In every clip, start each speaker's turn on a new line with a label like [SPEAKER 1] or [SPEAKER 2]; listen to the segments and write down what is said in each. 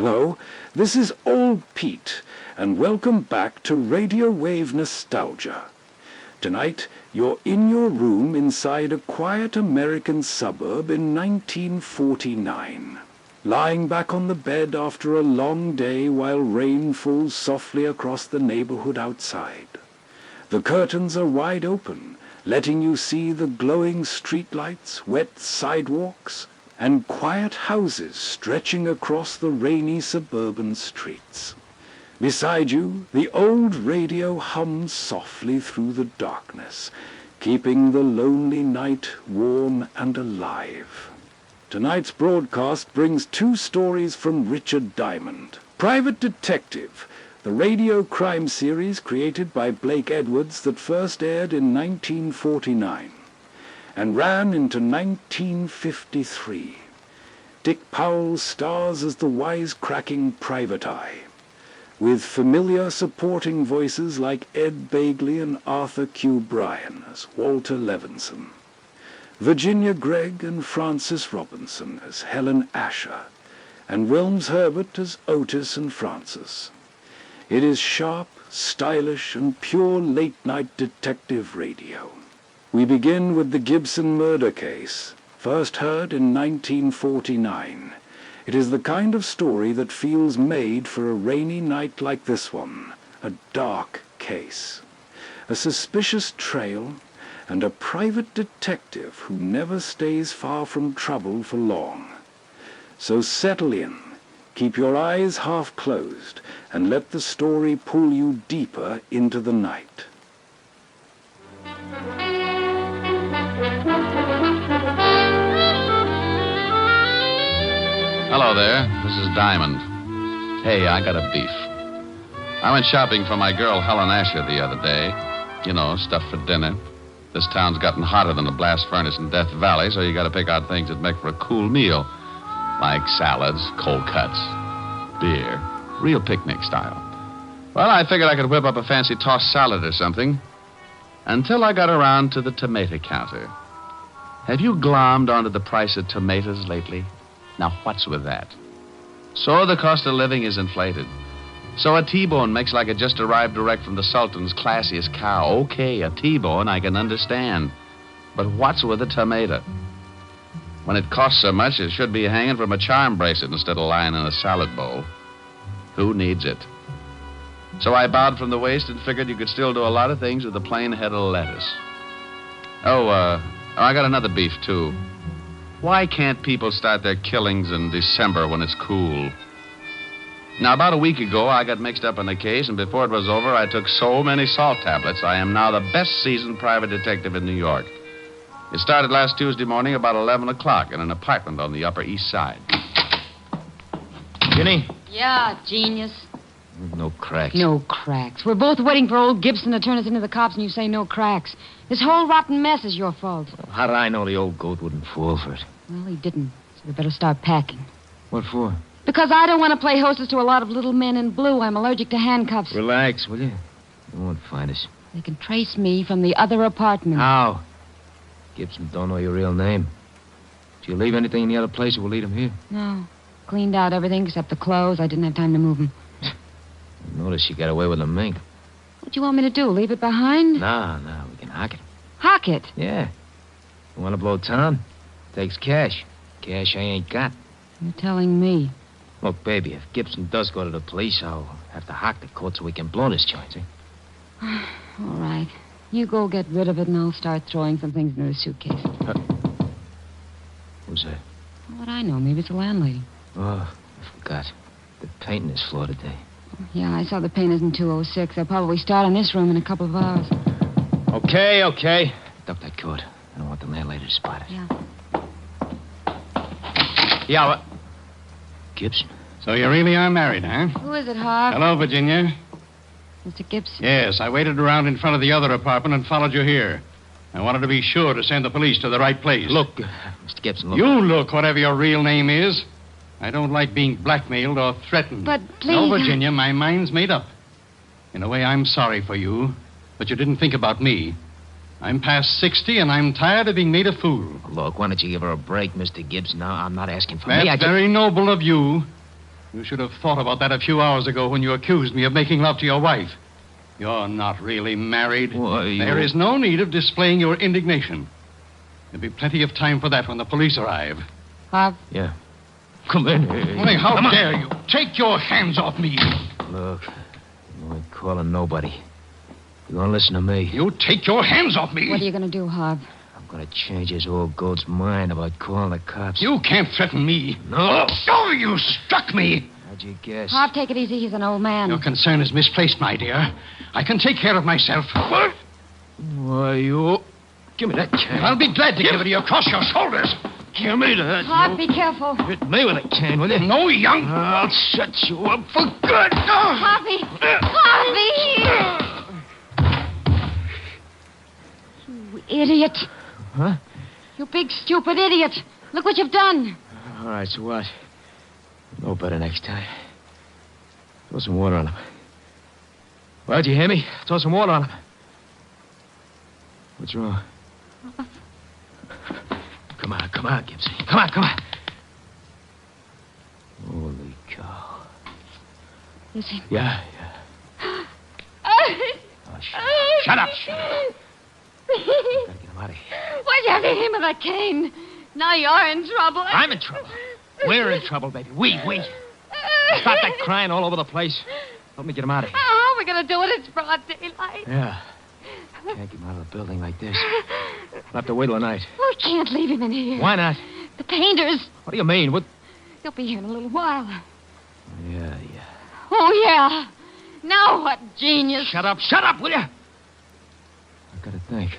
[SPEAKER 1] Hello, this is Old Pete, and welcome back to Radiowave Nostalgia. Tonight, you're in your room inside a quiet American suburb in 1949. Lying back on the bed after a long day while rain falls softly across the neighborhood outside. The curtains are wide open, letting you see the glowing streetlights, wet sidewalks, and quiet houses stretching across the rainy suburban streets. Beside you, the old radio hums softly through the darkness, keeping the lonely night warm and alive. Tonight's broadcast brings two stories from Richard Diamond. Private Detective, the radio crime series created by Blake Edwards that first aired in 1949 and ran into 1953. Dick Powell stars as the wisecracking private eye, with familiar supporting voices like Ed Begley and Arthur Q. Bryan as Walter Levinson, Virginia Gregg and Frances Robinson as Helen Asher, and Wilms Herbert as Otis and Francis. It is sharp, stylish, and pure late-night detective radio. We begin with the Gibson murder case, first heard in 1949. It is the kind of story that feels made for a rainy night like this one, a dark case. A suspicious trail, and a private detective who never stays far from trouble for long. So settle in, keep your eyes half closed, and let the story pull you deeper into the night.
[SPEAKER 2] Hello there, this is Diamond. Hey, I got a beef. I went shopping for my girl Helen Asher the other day. You know, stuff for dinner. This town's gotten hotter than a blast furnace in Death Valley, so you gotta pick out things that make for a cool meal. Like salads, cold cuts, beer, real picnic style. Well, I figured I could whip up a fancy tossed salad or something. Until I got around to the tomato counter. Have you glommed onto the price of tomatoes lately? Now, what's with that? So the cost of living is inflated. So a T-bone makes like it just arrived direct from the Sultan's classiest cow. Okay, a T-bone I can understand. But what's with a tomato? When it costs so much, it should be hanging from a charm bracelet instead of lying in a salad bowl. Who needs it? So I bowed from the waist and figured you could still do a lot of things with a plain head of lettuce. I got another beef, too. Why can't people start their killings in December when it's cool? Now, about a week ago, I got mixed up in a case, and before it was over, I took so many salt tablets, I am now the best seasoned private detective in New York. It started last Tuesday morning about 11 o'clock in an apartment on the Upper East Side.
[SPEAKER 3] Ginny?
[SPEAKER 4] Yeah, genius.
[SPEAKER 3] No cracks.
[SPEAKER 4] No cracks. We're both waiting for old Gibson to turn us into the cops, and you say no cracks. This whole rotten mess is your fault.
[SPEAKER 3] Well, how did I know the old goat wouldn't fall for it?
[SPEAKER 4] Well, he didn't, so we better start packing.
[SPEAKER 3] What for?
[SPEAKER 4] Because I don't want to play hostess to a lot of little men in blue. I'm allergic to handcuffs.
[SPEAKER 3] Relax, will you? They won't find us.
[SPEAKER 4] They can trace me from the other apartment.
[SPEAKER 3] How? Gibson don't know your real name. Did you leave anything in the other place or we'll lead him here?
[SPEAKER 4] No. Cleaned out everything except the clothes. I didn't have time to move them.
[SPEAKER 3] Notice you got away with the mink.
[SPEAKER 4] What do you want me to do, leave it behind?
[SPEAKER 3] No, we can hock it.
[SPEAKER 4] Hock it?
[SPEAKER 3] Yeah. You want to blow town? Takes cash. Cash I ain't got.
[SPEAKER 4] You're telling me.
[SPEAKER 3] Look, baby, if Gibson does go to the police, I'll have to hock the court so we can blow this joint, see?
[SPEAKER 4] All right. You go get rid of it, and I'll start throwing some things into the suitcase.
[SPEAKER 3] Who's that?
[SPEAKER 4] What I know, maybe it's the landlady.
[SPEAKER 3] Oh, I forgot. They're painting this floor today.
[SPEAKER 4] Yeah, I saw the painters in 206. They'll probably start on this room in a couple of hours.
[SPEAKER 3] Okay. Duck that coat. I don't want the landlady to spot it.
[SPEAKER 4] Yeah.
[SPEAKER 3] Yeah, what? Gibson.
[SPEAKER 5] So you really are married, huh?
[SPEAKER 4] Who is it, Harv?
[SPEAKER 5] Hello, Virginia.
[SPEAKER 4] Mr. Gibson.
[SPEAKER 5] Yes, I waited around in front of the other apartment and followed you here. I wanted to be sure to send the police to the right place.
[SPEAKER 3] Look, Mr. Gibson, look.
[SPEAKER 5] You look, whatever your real name is. I don't like being blackmailed or threatened.
[SPEAKER 4] But please...
[SPEAKER 5] No, Virginia, my mind's made up. In a way, I'm sorry for you, but you didn't think about me. I'm past 60, and I'm tired of being made a fool.
[SPEAKER 3] Look, why don't you give her a break, Mr. Gibson? Now, I'm not asking for
[SPEAKER 5] That's
[SPEAKER 3] me.
[SPEAKER 5] very noble of you. You should have thought about that a few hours ago when you accused me of making love to your wife. You're not really married.
[SPEAKER 3] Why,
[SPEAKER 5] There is no need of displaying your indignation. There'll be plenty of time for that when the police arrive.
[SPEAKER 4] Harv,
[SPEAKER 3] Yeah. Come in here.
[SPEAKER 5] Hey, how dare you? Take your hands off me.
[SPEAKER 3] Look, you ain't calling nobody. You gonna listen to me?
[SPEAKER 5] You take your hands off me.
[SPEAKER 4] what are you going to do, Harv?
[SPEAKER 3] I'm gonna change his old goat's mind about calling the cops.
[SPEAKER 5] You can't threaten me.
[SPEAKER 3] No.
[SPEAKER 5] Oh, you struck me.
[SPEAKER 3] How'd you guess?
[SPEAKER 4] Harv, take it easy. He's an old man.
[SPEAKER 5] Your concern is misplaced, my dear. I can take care of myself. What?
[SPEAKER 3] Why, you... Give me that can.
[SPEAKER 5] I'll be glad to give it to you across your shoulders.
[SPEAKER 3] Give me that.
[SPEAKER 4] Harv, be careful.
[SPEAKER 3] Hit me with a can, will you?
[SPEAKER 5] No, young.
[SPEAKER 3] I'll shut you up for good.
[SPEAKER 4] Harvey! Harvey! You idiot.
[SPEAKER 3] Huh?
[SPEAKER 4] You big, stupid idiot. Look what you've done.
[SPEAKER 3] All right, so what? No better next time. Throw some water on him. Well, did you hear me? Throw some water on him. What's wrong? Come on, Gibson. Come on. Holy cow.
[SPEAKER 4] Listen.
[SPEAKER 3] Yeah.
[SPEAKER 4] Oh,
[SPEAKER 3] Shut up. Gotta get him out of here.
[SPEAKER 4] Why'd you have to hit him with that cane? Now you're in trouble.
[SPEAKER 3] I'm in trouble. We're in trouble, baby. We. Stop that crying all over the place. Help me get him out of here.
[SPEAKER 4] How are we going to do it? It's broad daylight.
[SPEAKER 3] Yeah. Can't get him out of the building like this. We'll have to wait till the night.
[SPEAKER 4] We can't leave him in here.
[SPEAKER 3] Why not?
[SPEAKER 4] The painters.
[SPEAKER 3] What do you mean? What?
[SPEAKER 4] They'll be here in a little while.
[SPEAKER 3] Yeah.
[SPEAKER 4] Oh, yeah. Now what genius.
[SPEAKER 3] Shut up, will you? I gotta think.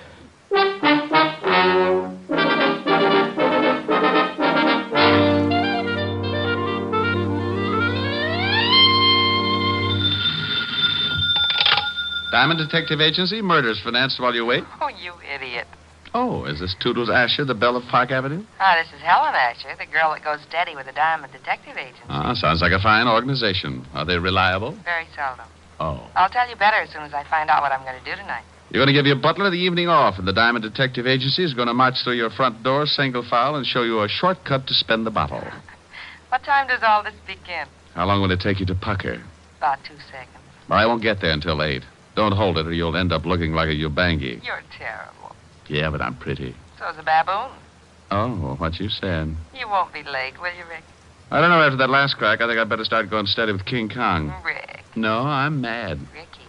[SPEAKER 2] Diamond Detective Agency, murders financed while you wait.
[SPEAKER 6] Oh, you idiot.
[SPEAKER 2] Oh, is this Toodles Asher, the belle of Park Avenue?
[SPEAKER 6] This is Helen Asher, the girl that goes steady with the Diamond Detective Agency.
[SPEAKER 2] Sounds like a fine organization. Are they reliable?
[SPEAKER 6] Very seldom.
[SPEAKER 2] Oh.
[SPEAKER 6] I'll tell you better as soon as I find out what I'm going to do tonight.
[SPEAKER 2] You're going to give your butler the evening off, and the Diamond Detective Agency is going to march through your front door, single file, and show you a shortcut to spend the bottle.
[SPEAKER 6] What time does all this begin?
[SPEAKER 2] How long will it take you to pucker?
[SPEAKER 6] About 2 seconds.
[SPEAKER 2] Well, I won't get there until 8. Don't hold it, or you'll end up looking like a Ubangi.
[SPEAKER 6] You're terrible.
[SPEAKER 2] Yeah, but I'm pretty.
[SPEAKER 6] So's a baboon.
[SPEAKER 2] Oh, what you said.
[SPEAKER 6] You won't be late, will you, Rick?
[SPEAKER 2] I don't know, after that last crack, I think I'd better start going steady with King Kong.
[SPEAKER 6] Rick.
[SPEAKER 2] No, I'm mad.
[SPEAKER 6] Ricky.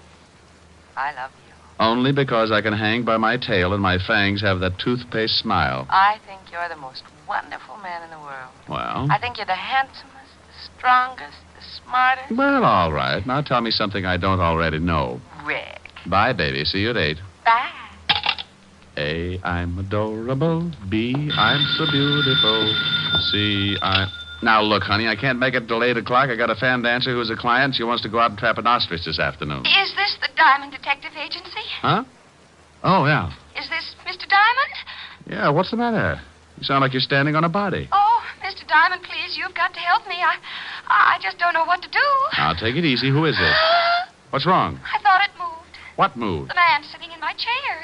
[SPEAKER 6] I love you.
[SPEAKER 2] Only because I can hang by my tail and my fangs have that toothpaste smile.
[SPEAKER 6] I think you're the most wonderful man in the world.
[SPEAKER 2] Well?
[SPEAKER 6] I think you're the handsomest, the strongest, the smartest.
[SPEAKER 2] Well, all right. Now tell me something I don't already know.
[SPEAKER 6] Rick.
[SPEAKER 2] Bye, baby. See you at 8.
[SPEAKER 6] Bye.
[SPEAKER 2] A, I'm adorable. B, I'm so beautiful. C, Now, look, honey, I can't make it till 8 o'clock. I got a fan dancer who's a client. She wants to go out and trap an ostrich this afternoon.
[SPEAKER 7] Is this the Diamond Detective Agency?
[SPEAKER 2] Huh? Oh, yeah.
[SPEAKER 7] Is this Mr. Diamond?
[SPEAKER 2] Yeah, what's the matter? You sound like you're standing on a body.
[SPEAKER 7] Oh, Mr. Diamond, please, you've got to help me. I just don't know what to do.
[SPEAKER 2] Now, take it easy. Who is this? What's wrong?
[SPEAKER 7] I thought it moved.
[SPEAKER 2] What moved?
[SPEAKER 7] The man sitting in my chair.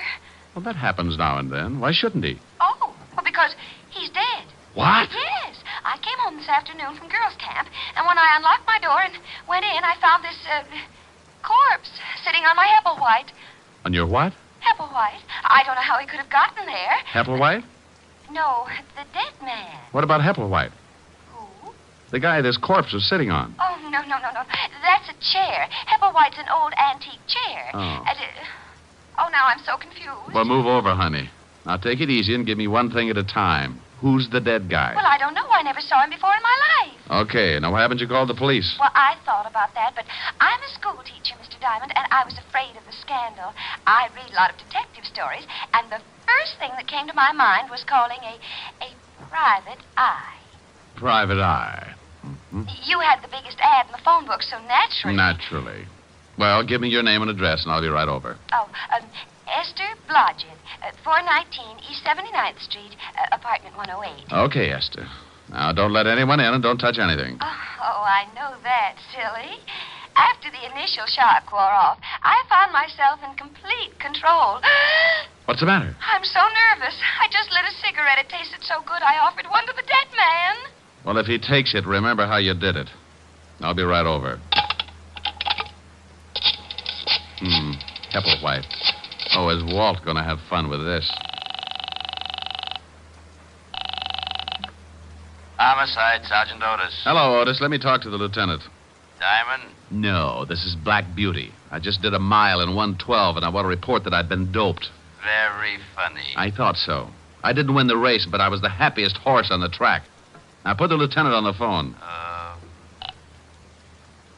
[SPEAKER 2] Well, that happens now and then. Why shouldn't he?
[SPEAKER 7] Oh, well, because he's dead.
[SPEAKER 2] What?
[SPEAKER 7] Yes. I came home this afternoon from girls' camp, and when I unlocked my door and went in, I found this, corpse sitting on my Hepplewhite.
[SPEAKER 2] On your what?
[SPEAKER 7] Hepplewhite? I don't know how he could have gotten there.
[SPEAKER 2] Hepplewhite?
[SPEAKER 7] No, the dead man.
[SPEAKER 2] What about Hepplewhite?
[SPEAKER 7] Who?
[SPEAKER 2] The guy this corpse was sitting on.
[SPEAKER 7] Oh, no. That's a chair. Hepplewhite's an old antique chair.
[SPEAKER 2] Oh.
[SPEAKER 7] Now I'm so confused.
[SPEAKER 2] Well, move over, honey. Now, take it easy and give me one thing at a time. Who's the dead guy?
[SPEAKER 7] Well, I don't know. I never saw him before in my life.
[SPEAKER 2] Okay, now why haven't you called the police?
[SPEAKER 7] Well, I thought about that, but I'm a school teacher, Mr. Diamond, and I was afraid of the scandal. I read a lot of detective stories, and the first thing that came to my mind was calling a private eye.
[SPEAKER 2] Private eye. Mm-hmm.
[SPEAKER 7] You had the biggest ad in the phone book, so naturally...
[SPEAKER 2] Naturally. Well, give me your name and address, and I'll be right over.
[SPEAKER 7] Oh, Esther Blodgett, 419 East 79th Street, apartment 108.
[SPEAKER 2] Okay, Esther. Now, don't let anyone in and don't touch anything.
[SPEAKER 7] Oh, I know that, silly. After the initial shock wore off, I found myself in complete control.
[SPEAKER 2] What's the matter?
[SPEAKER 7] I'm so nervous. I just lit a cigarette. It tasted so good, I offered one to the dead man.
[SPEAKER 2] Well, if he takes it, remember how you did it. I'll be right over. Hepplewhite. Oh, is Walt going to have fun with this?
[SPEAKER 8] Homicide, Sergeant Otis.
[SPEAKER 2] Hello, Otis. Let me talk to the lieutenant.
[SPEAKER 8] Diamond?
[SPEAKER 2] No, this is Black Beauty. I just did a mile in 1:12, and I want to report that I'd been doped.
[SPEAKER 8] Very funny.
[SPEAKER 2] I thought so. I didn't win the race, but I was the happiest horse on the track. Now, put the lieutenant on the phone.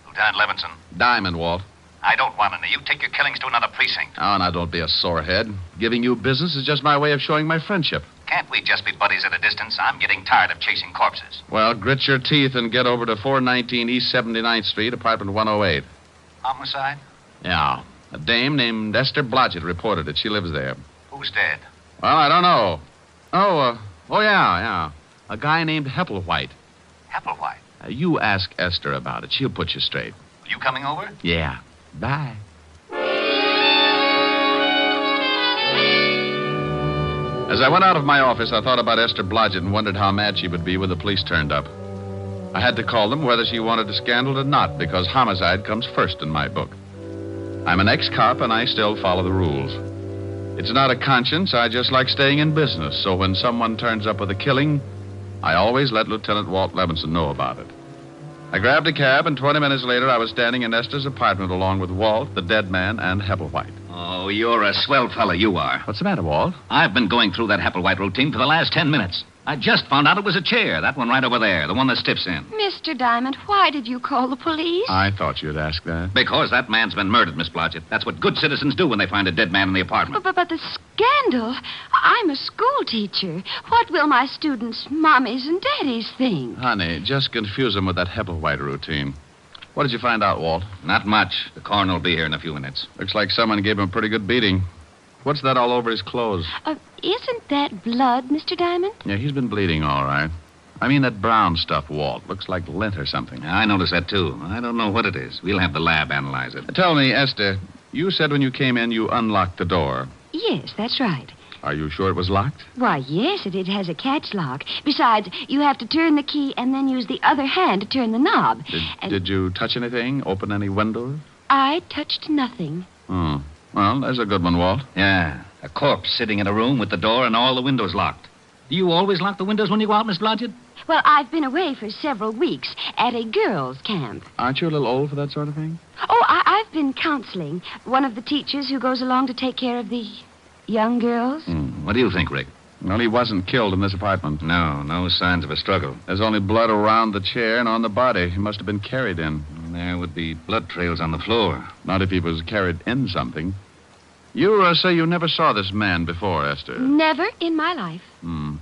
[SPEAKER 8] Lieutenant Levinson.
[SPEAKER 2] Diamond, Walt.
[SPEAKER 8] I don't want any. You take your killings to another precinct.
[SPEAKER 2] Oh, now, don't be a sorehead. Giving you business is just my way of showing my friendship.
[SPEAKER 8] Can't we just be buddies at a distance? I'm getting tired of chasing corpses.
[SPEAKER 2] Well, grit your teeth and get over to 419 East 79th Street, apartment 108.
[SPEAKER 8] Homicide?
[SPEAKER 2] Yeah. A dame named Esther Blodgett reported it. She lives there.
[SPEAKER 8] Who's dead?
[SPEAKER 2] Well, I don't know. Yeah. A guy named Hepplewhite.
[SPEAKER 8] Hepplewhite.
[SPEAKER 2] You ask Esther about it. She'll put you straight.
[SPEAKER 8] You coming over?
[SPEAKER 2] Yeah. Bye. As I went out of my office, I thought about Esther Blodgett and wondered how mad she would be when the police turned up. I had to call them whether she wanted a scandal or not, because homicide comes first in my book. I'm an ex-cop, and I still follow the rules. It's not a conscience. I just like staying in business, so when someone turns up with a killing, I always let Lieutenant Walt Levinson know about it. I grabbed a cab, and 20 minutes later, I was standing in Esther's apartment along with Walt, the dead man, and Hepplewhite.
[SPEAKER 8] Oh, you're a swell fella, you are.
[SPEAKER 2] What's the matter, Walt?
[SPEAKER 8] I've been going through that Hepplewhite routine for the last 10 minutes. I just found out it was a chair, that one right over there, the one that Stiff's in.
[SPEAKER 7] Mr. Diamond, why did you call the police?
[SPEAKER 2] I thought you'd ask that.
[SPEAKER 8] Because that man's been murdered, Miss Blodgett. That's what good citizens do when they find a dead man in the apartment.
[SPEAKER 7] But the scandal. I'm a school teacher. What will my students' mommies and daddies think?
[SPEAKER 2] Honey, just confuse them with that Hepplewhite routine. What did you find out, Walt?
[SPEAKER 8] Not much. The coroner will be here in a few minutes.
[SPEAKER 2] Looks like someone gave him a pretty good beating. What's that all over his clothes?
[SPEAKER 7] Isn't that blood, Mr. Diamond?
[SPEAKER 2] Yeah, he's been bleeding all right. I mean that brown stuff, Walt. Looks like lint or something.
[SPEAKER 8] I noticed that, too. I don't know what it is. We'll have the lab analyze it.
[SPEAKER 2] Tell me, Esther, you said when you came in you unlocked the door.
[SPEAKER 7] Yes, that's right.
[SPEAKER 2] Are you sure it was locked?
[SPEAKER 7] Why, yes, it has a catch lock. Besides, you have to turn the key and then use the other hand to turn the knob.
[SPEAKER 2] Did you touch anything? Open any windows?
[SPEAKER 7] I touched nothing.
[SPEAKER 2] Oh. Well, there's a good one, Walt.
[SPEAKER 8] Yeah, a corpse sitting in a room with the door and all the windows locked. Do you always lock the windows when you go out, Miss Blodgett?
[SPEAKER 7] Well, I've been away for several weeks at a girls' camp.
[SPEAKER 2] Aren't you a little old for that sort of thing?
[SPEAKER 7] Oh, I've been counseling. One of the teachers who goes along to take care of the young girls.
[SPEAKER 8] What do you think, Rick?
[SPEAKER 2] Well, he wasn't killed in this apartment.
[SPEAKER 8] No signs of a struggle.
[SPEAKER 2] There's only blood around the chair and on the body. He must have been carried in.
[SPEAKER 8] There would be blood trails on the floor.
[SPEAKER 2] Not if he was carried in something. You say you never saw this man before, Esther.
[SPEAKER 7] Never in my life.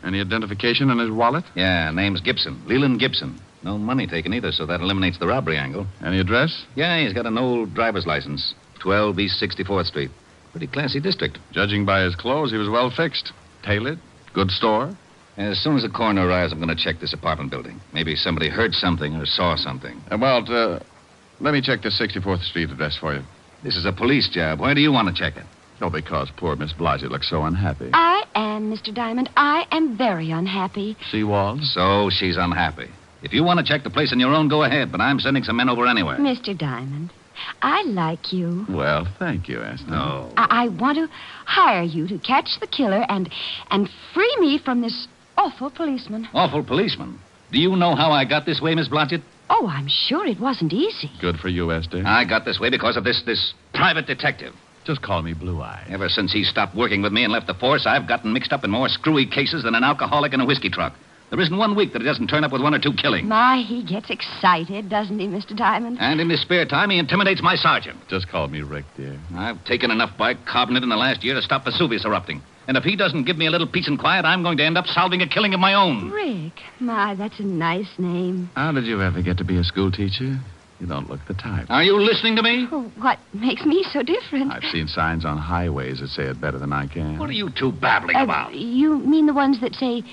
[SPEAKER 2] Any identification in his wallet?
[SPEAKER 8] Yeah, name's Gibson. Leland Gibson. No money taken either, so that eliminates the robbery angle.
[SPEAKER 2] Any address?
[SPEAKER 8] Yeah, he's got an old driver's license. 12 East 64th Street. Pretty classy district.
[SPEAKER 2] Judging by his clothes, he was well fixed. Tailored. Good store.
[SPEAKER 8] As soon as the coroner arrives, I'm going to check this apartment building. Maybe somebody heard something or saw something.
[SPEAKER 2] Walt, let me check the 64th Street address for you.
[SPEAKER 8] This is a police job. Why do you want to check it?
[SPEAKER 2] Oh, because poor Miss Blodgett looks so unhappy.
[SPEAKER 7] I am, Mr. Diamond. I am very unhappy.
[SPEAKER 2] See, Walt?
[SPEAKER 8] So she's unhappy. If you want to check the place on your own, go ahead, but I'm sending some men over anyway.
[SPEAKER 7] Mr. Diamond, I like you.
[SPEAKER 2] Well, thank you, Esther.
[SPEAKER 8] No.
[SPEAKER 7] I want to hire you to catch the killer and free me from this awful policeman.
[SPEAKER 8] Awful policeman? Do you know how I got this way, Miss Blodgett?
[SPEAKER 7] Oh, I'm sure it wasn't easy.
[SPEAKER 2] Good for you, Esther.
[SPEAKER 8] I got this way because of this private detective.
[SPEAKER 2] Just call me Blue Eye.
[SPEAKER 8] Ever since he stopped working with me and left the force, I've gotten mixed up in more screwy cases than an alcoholic in a whiskey truck. There isn't 1 week that he doesn't turn up with 1 or 2 killings.
[SPEAKER 7] My, he gets excited, doesn't he, Mr. Diamond?
[SPEAKER 8] And in his spare time, he intimidates my sergeant.
[SPEAKER 2] Just call me Rick, dear.
[SPEAKER 8] I've taken enough bicarbonate in the last year to stop Vesuvius erupting. And if he doesn't give me a little peace and quiet, I'm going to end up solving a killing of my own.
[SPEAKER 7] Rick. My, that's a nice name.
[SPEAKER 2] How did you ever get to be a school teacher? You don't look the type.
[SPEAKER 8] Are you listening to me?
[SPEAKER 7] Oh, what makes me so different?
[SPEAKER 2] I've seen signs on highways that say it better than I can.
[SPEAKER 8] What are you two babbling about?
[SPEAKER 7] You mean the ones that say,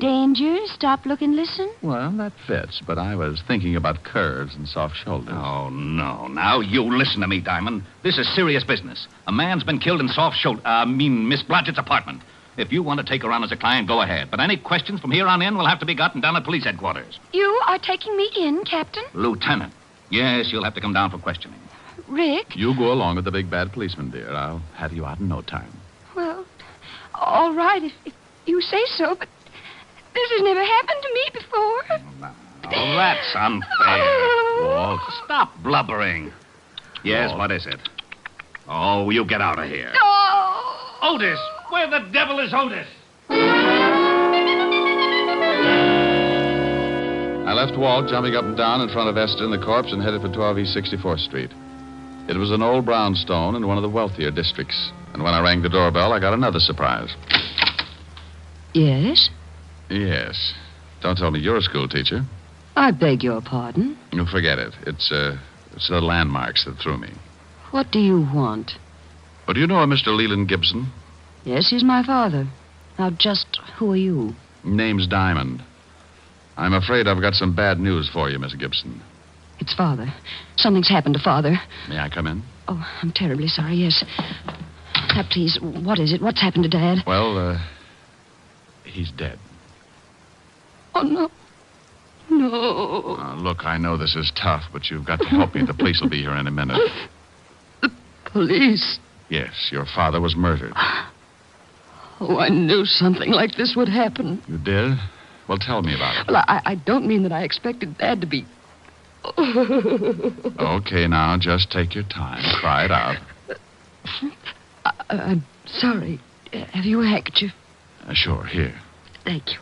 [SPEAKER 7] danger, stop, look, and listen?
[SPEAKER 2] Well, that fits, but I was thinking about curves and soft shoulders.
[SPEAKER 8] Oh, no. Now, you listen to me, Diamond. This is serious business. A man's been killed in Miss Blodgett's apartment. If you want to take her on as a client, go ahead. But any questions from here on in will have to be gotten down at police headquarters.
[SPEAKER 7] You are taking me in, Captain?
[SPEAKER 8] Lieutenant. Yes, you'll have to come down for questioning.
[SPEAKER 7] Rick?
[SPEAKER 2] You go along with the big bad policeman, dear. I'll have you out in no time.
[SPEAKER 7] Well, all right, if you say so, but this has never happened to me before.
[SPEAKER 8] Oh, that's unfair. Walt, stop blubbering. Yes,
[SPEAKER 2] Walt.
[SPEAKER 8] what is it? Oh, you get out of here.
[SPEAKER 7] Oh!
[SPEAKER 8] Otis! Where the devil is Otis?
[SPEAKER 2] I left Walt jumping up and down in front of Esther and the corpse and headed for 12 East 64th Street. It was an old brownstone in one of the wealthier districts. And when I rang the doorbell, I got another surprise.
[SPEAKER 4] Yes?
[SPEAKER 2] Yes. Don't tell me you're a school teacher.
[SPEAKER 4] I beg your pardon.
[SPEAKER 2] You forget it. It's the landmarks that threw me.
[SPEAKER 4] What do you want?
[SPEAKER 2] But do you know a Mr. Leland Gibson?
[SPEAKER 4] Yes, he's my father. Now, just who are you?
[SPEAKER 2] Name's Diamond. I'm afraid I've got some bad news for you, Miss Gibson.
[SPEAKER 4] It's Father. Something's happened to Father.
[SPEAKER 2] May I come in?
[SPEAKER 4] Oh, I'm terribly sorry, yes. Now, please, what is it? What's happened to Dad?
[SPEAKER 2] Well, he's dead.
[SPEAKER 4] Oh, no. No.
[SPEAKER 2] Look, I know this is tough, but you've got to help me. The police will be here in a minute.
[SPEAKER 4] Police?
[SPEAKER 2] Yes, your father was murdered.
[SPEAKER 4] Oh, I knew something like this would happen.
[SPEAKER 2] You did? Well, tell me about it.
[SPEAKER 4] Well, I don't mean that I expected Dad to be...
[SPEAKER 2] Okay, now, just take your time. Cry it out.
[SPEAKER 4] I'm sorry. Have you a handkerchief?
[SPEAKER 2] Sure, here.
[SPEAKER 4] Thank you.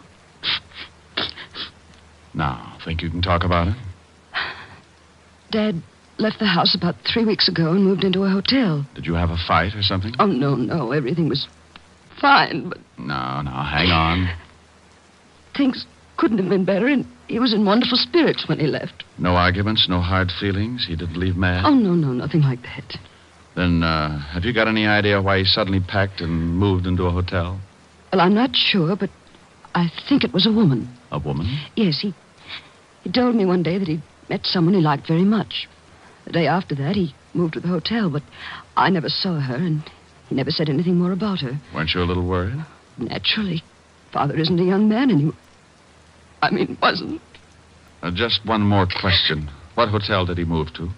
[SPEAKER 2] Now, think you can talk about it?
[SPEAKER 4] Dad left the house about 3 weeks ago and moved into a hotel.
[SPEAKER 2] Did you have a fight or something?
[SPEAKER 4] Oh, no. Everything was fine, but
[SPEAKER 2] No, hang on.
[SPEAKER 4] things couldn't have been better, and he was in wonderful spirits when he left.
[SPEAKER 2] No arguments, no hard feelings? He didn't leave mad?
[SPEAKER 4] Oh, no, nothing like that.
[SPEAKER 2] Then, have you got any idea why he suddenly packed and moved into a hotel?
[SPEAKER 4] Well, I'm not sure, but I think it was a woman.
[SPEAKER 2] A woman?
[SPEAKER 4] Yes, he told me one day that he'd met someone he liked very much. The day after that, he moved to the hotel, but I never saw her, and he never said anything more about her.
[SPEAKER 2] Weren't you a little worried?
[SPEAKER 4] Naturally. Father isn't a young man anymore. I mean, wasn't.
[SPEAKER 2] Just one more question. What hotel did he move to?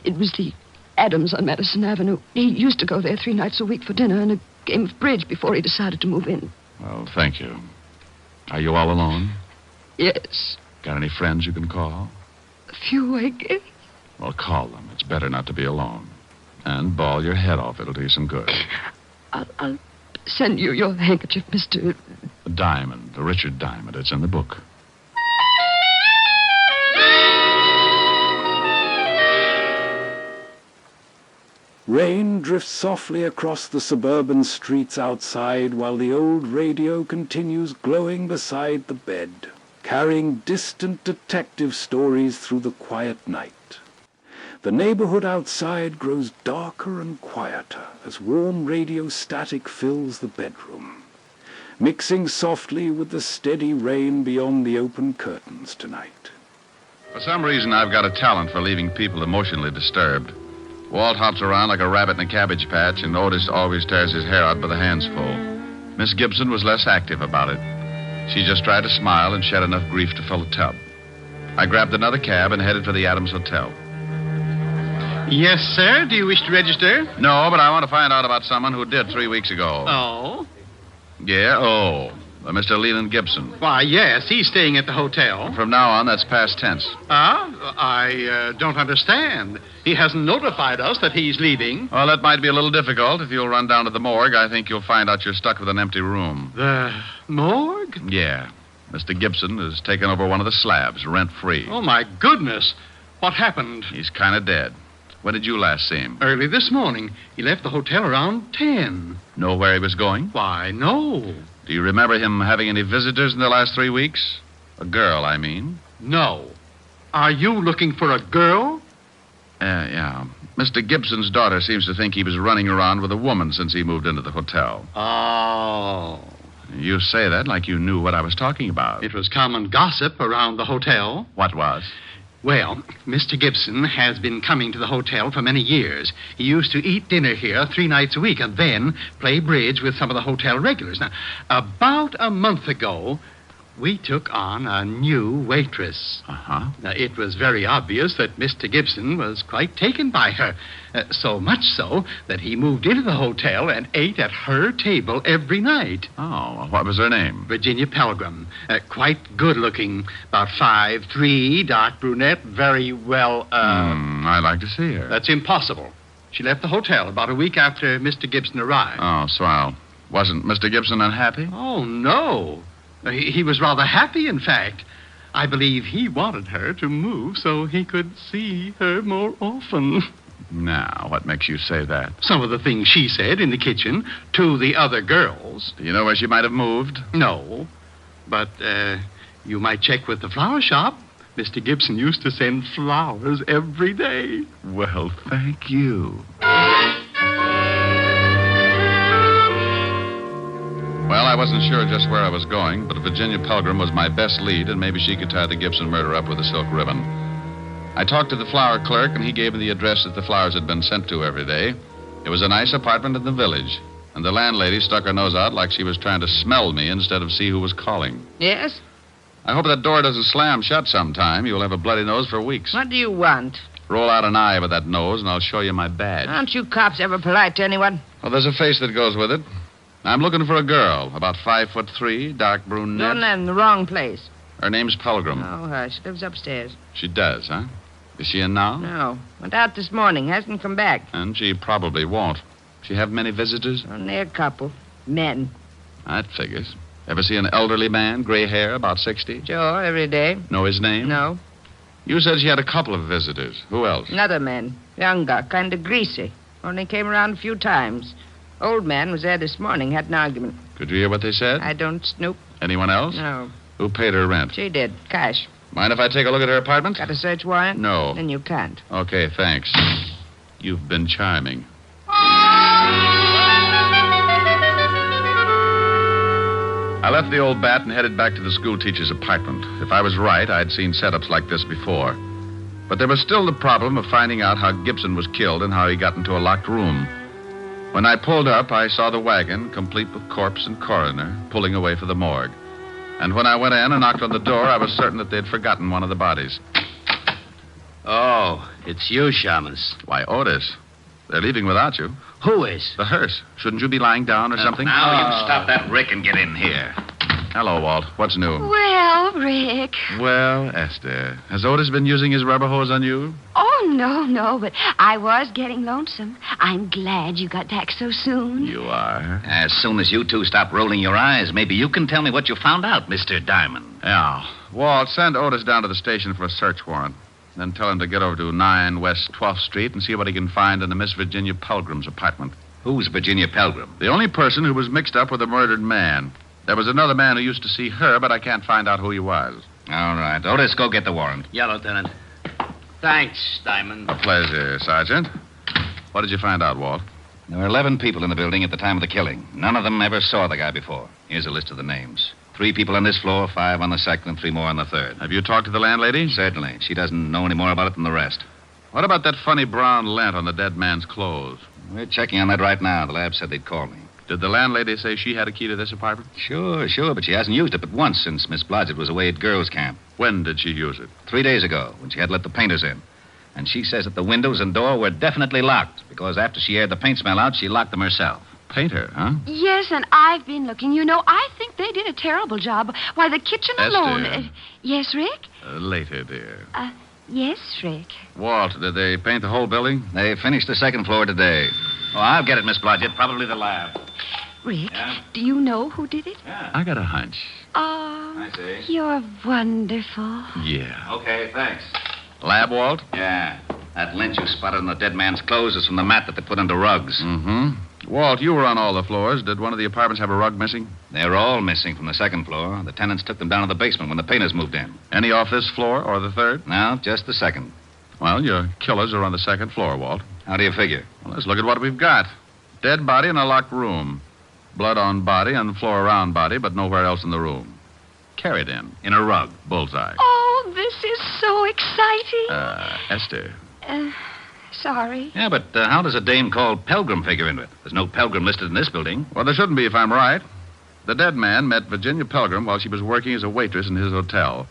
[SPEAKER 4] It was the Adams on Madison Avenue. He used to go there 3 nights a week for dinner and a game of bridge before he decided to move in.
[SPEAKER 2] Well, thank you. Are you all alone?
[SPEAKER 4] Yes.
[SPEAKER 2] Got any friends you can call?
[SPEAKER 4] A few, I guess.
[SPEAKER 2] Well, call them. It's better not to be alone. And bawl your head off. It'll do you some good.
[SPEAKER 4] I'll send you your handkerchief, Mr.
[SPEAKER 2] Diamond, Richard Diamond. It's in the book.
[SPEAKER 1] Rain drifts softly across the suburban streets outside while the old radio continues glowing beside the bed, carrying distant detective stories through the quiet night. The neighborhood outside grows darker and quieter as warm radio static fills the bedroom, mixing softly with the steady rain beyond the open curtains tonight.
[SPEAKER 2] For some reason, I've got a talent for leaving people emotionally disturbed. Walt hops around like a rabbit in a cabbage patch, and Otis always tears his hair out by the handsful. Miss Gibson was less active about it. She just tried to smile and shed enough grief to fill a tub. I grabbed another cab and headed for the Adams Hotel.
[SPEAKER 5] Yes, sir. Do you wish to register?
[SPEAKER 2] No, but I want to find out about someone who did 3 weeks ago.
[SPEAKER 5] Oh?
[SPEAKER 2] Yeah, Mr. Leland Gibson.
[SPEAKER 5] Why, yes, he's staying at the hotel.
[SPEAKER 2] From now on, that's past tense.
[SPEAKER 5] I don't understand. He hasn't notified us that he's leaving.
[SPEAKER 2] Well, that might be a little difficult. If you'll run down to the morgue, I think you'll find out you're stuck with an empty room.
[SPEAKER 5] The morgue?
[SPEAKER 2] Yeah. Mr. Gibson has taken over one of the slabs, rent-free.
[SPEAKER 5] Oh, my goodness. What happened?
[SPEAKER 2] He's kind of dead. When did you last see him?
[SPEAKER 5] Early this morning. He left the hotel around 10.
[SPEAKER 2] Know where he was going?
[SPEAKER 5] Why, no.
[SPEAKER 2] Do you remember him having any visitors in the last 3 weeks? A girl, I mean.
[SPEAKER 5] No. Are you looking for a girl?
[SPEAKER 2] Yeah. Mr. Gibson's daughter seems to think he was running around with a woman since he moved into the hotel.
[SPEAKER 5] Oh.
[SPEAKER 2] You say that like you knew what I was talking about.
[SPEAKER 5] It was common gossip around the hotel.
[SPEAKER 2] What was?
[SPEAKER 5] Well, Mr. Gibson has been coming to the hotel for many years. He used to eat dinner here 3 nights a week and then play bridge with some of the hotel regulars. Now, about a month ago, we took on a new waitress.
[SPEAKER 2] Uh-huh.
[SPEAKER 5] Now, it was very obvious that Mr. Gibson was quite taken by her. So much so that he moved into the hotel and ate at her table every night.
[SPEAKER 2] Oh, what was her name?
[SPEAKER 5] Virginia Pelgrim. Quite good-looking. About 5'3", dark brunette, very well,
[SPEAKER 2] I'd like to see her.
[SPEAKER 5] That's impossible. She left the hotel about a week after Mr. Gibson arrived.
[SPEAKER 2] Oh, swell. Wasn't Mr. Gibson unhappy?
[SPEAKER 5] Oh, no. He was rather happy, in fact. I believe he wanted her to move so he could see her more often.
[SPEAKER 2] Now, what makes you say that?
[SPEAKER 5] Some of the things she said in the kitchen to the other girls.
[SPEAKER 2] Do you know where she might have moved?
[SPEAKER 5] No. But, you might check with the flower shop. Mr. Gibson used to send flowers every day.
[SPEAKER 2] Well, thank you. Well, I wasn't sure just where I was going, but Virginia Pelgrim was my best lead, and maybe she could tie the Gibson murder up with a silk ribbon. I talked to the flower clerk, and he gave me the address that the flowers had been sent to every day. It was a nice apartment in the village, and the landlady stuck her nose out like she was trying to smell me instead of see who was calling.
[SPEAKER 9] Yes?
[SPEAKER 2] I hope that door doesn't slam shut sometime. You'll have a bloody nose for weeks.
[SPEAKER 9] What do you want?
[SPEAKER 2] Roll out an eye with that nose, and I'll show you my badge.
[SPEAKER 9] Aren't you cops ever polite to anyone?
[SPEAKER 2] Well, there's a face that goes with it. I'm looking for a girl, about 5'3", dark brunette.
[SPEAKER 9] You're in the wrong place.
[SPEAKER 2] Her name's Pelgrim.
[SPEAKER 9] Oh, hush. Lives upstairs.
[SPEAKER 2] She does, huh? Is she in now?
[SPEAKER 9] No. Went out this morning. Hasn't come back.
[SPEAKER 2] And she probably won't. She have many visitors?
[SPEAKER 9] Only a couple. Men.
[SPEAKER 2] That figures. Ever see an elderly man, gray hair, about 60?
[SPEAKER 9] Sure, every day.
[SPEAKER 2] Know his name?
[SPEAKER 9] No.
[SPEAKER 2] You said she had a couple of visitors. Who else?
[SPEAKER 9] Another man. Younger, kind of greasy. Only came around a few times. Old man was there this morning, had an argument.
[SPEAKER 2] Could you hear what they said?
[SPEAKER 9] I don't snoop.
[SPEAKER 2] Anyone else?
[SPEAKER 9] No.
[SPEAKER 2] Who paid her rent?
[SPEAKER 9] She did. Cash.
[SPEAKER 2] Mind if I take a look at her apartment?
[SPEAKER 9] Got a search warrant?
[SPEAKER 2] No.
[SPEAKER 9] Then you can't.
[SPEAKER 2] Okay, thanks. You've been charming. I left the old bat and headed back to the school teacher's apartment. If I was right, I'd seen setups like this before. But there was still the problem of finding out how Gibson was killed and how he got into a locked room. When I pulled up, I saw the wagon, complete with corpse and coroner, pulling away for the morgue. And when I went in and knocked on the door, I was certain that they'd forgotten one of the bodies.
[SPEAKER 10] Oh, it's you, Shamans.
[SPEAKER 2] Why, Otis, they're leaving without you.
[SPEAKER 10] Who is?
[SPEAKER 2] The hearse. Shouldn't you be lying down or something?
[SPEAKER 8] Now you stop that Rick and get in here.
[SPEAKER 2] Hello, Walt. What's new?
[SPEAKER 7] Well, Rick.
[SPEAKER 2] Well, Esther, has Otis been using his rubber hose on you?
[SPEAKER 7] Oh, no, but I was getting lonesome. I'm glad you got back so soon.
[SPEAKER 2] You are.
[SPEAKER 8] As soon as you two stop rolling your eyes, maybe you can tell me what you found out, Mr. Diamond.
[SPEAKER 2] Yeah. Walt, send Otis down to the station for a search warrant. Then tell him to get over to 9 West 12th Street and see what he can find in the Miss Virginia Pelgrim's apartment.
[SPEAKER 8] Who's Virginia Pelgrim?
[SPEAKER 2] The only person who was mixed up with a murdered man. There was another man who used to see her, but I can't find out who he was.
[SPEAKER 8] All right. Otis, go get the warrant.
[SPEAKER 10] Yeah, Lieutenant. Thanks, Diamond.
[SPEAKER 2] A pleasure, Sergeant. What did you find out, Walt?
[SPEAKER 8] There were 11 people in the building at the time of the killing. None of them ever saw the guy before. Here's a list of the names. 3 people on this floor, 5 on the second, and 3 more on the third.
[SPEAKER 2] Have you talked to the landlady?
[SPEAKER 8] Certainly. She doesn't know any more about it than the rest.
[SPEAKER 2] What about that funny brown lint on the dead man's clothes?
[SPEAKER 8] We're checking on that right now. The lab said they'd call me.
[SPEAKER 2] Did the landlady say she had a key to this apartment?
[SPEAKER 8] Sure, but she hasn't used it but once since Miss Blodgett was away at girls' camp.
[SPEAKER 2] When did she use it?
[SPEAKER 8] 3 days ago, when she had let the painters in. And she says that the windows and door were definitely locked, because after she aired the paint smell out, she locked them herself.
[SPEAKER 2] Painter, huh?
[SPEAKER 7] Yes, and I've been looking. You know, I think they did a terrible job. Why, the kitchen alone...
[SPEAKER 2] Esther.
[SPEAKER 7] Yes, Rick?
[SPEAKER 2] Later, dear.
[SPEAKER 7] Yes, Rick.
[SPEAKER 2] Walt, did they paint the whole building?
[SPEAKER 8] They finished the second floor today. Oh, I'll get it, Miss Blodgett. Probably the lab.
[SPEAKER 7] Rick,
[SPEAKER 8] Yeah?
[SPEAKER 7] do you know who did it?
[SPEAKER 8] Yeah.
[SPEAKER 2] I got a hunch.
[SPEAKER 7] Oh,
[SPEAKER 8] I see.
[SPEAKER 7] you're wonderful.
[SPEAKER 2] Yeah.
[SPEAKER 8] Okay, thanks.
[SPEAKER 2] Lab, Walt?
[SPEAKER 8] Yeah. That lint you spotted on the dead man's clothes is from the mat that they put under rugs.
[SPEAKER 2] Mm-hmm. Walt, you were on all the floors. Did one of the apartments have a rug missing?
[SPEAKER 8] They're all missing from the second floor. The tenants took them down to the basement when the painters moved in.
[SPEAKER 2] Any off this floor or the third?
[SPEAKER 8] No, just the second.
[SPEAKER 2] Well, your killers are on the second floor, Walt.
[SPEAKER 8] How do you figure?
[SPEAKER 2] Well, let's look at what we've got. Dead body in a locked room. Blood on body and floor around body, but nowhere else in the room. Carried in.
[SPEAKER 8] In a rug.
[SPEAKER 2] Bullseye.
[SPEAKER 7] Oh, Oh, this is so exciting.
[SPEAKER 2] Esther.
[SPEAKER 7] Sorry.
[SPEAKER 8] Yeah, but how does a dame called Pelgrim figure into it? There's no Pelgrim listed in this building.
[SPEAKER 2] Well, there shouldn't be if I'm right. The dead man met Virginia Pelgrim while she was working as a waitress in his hotel.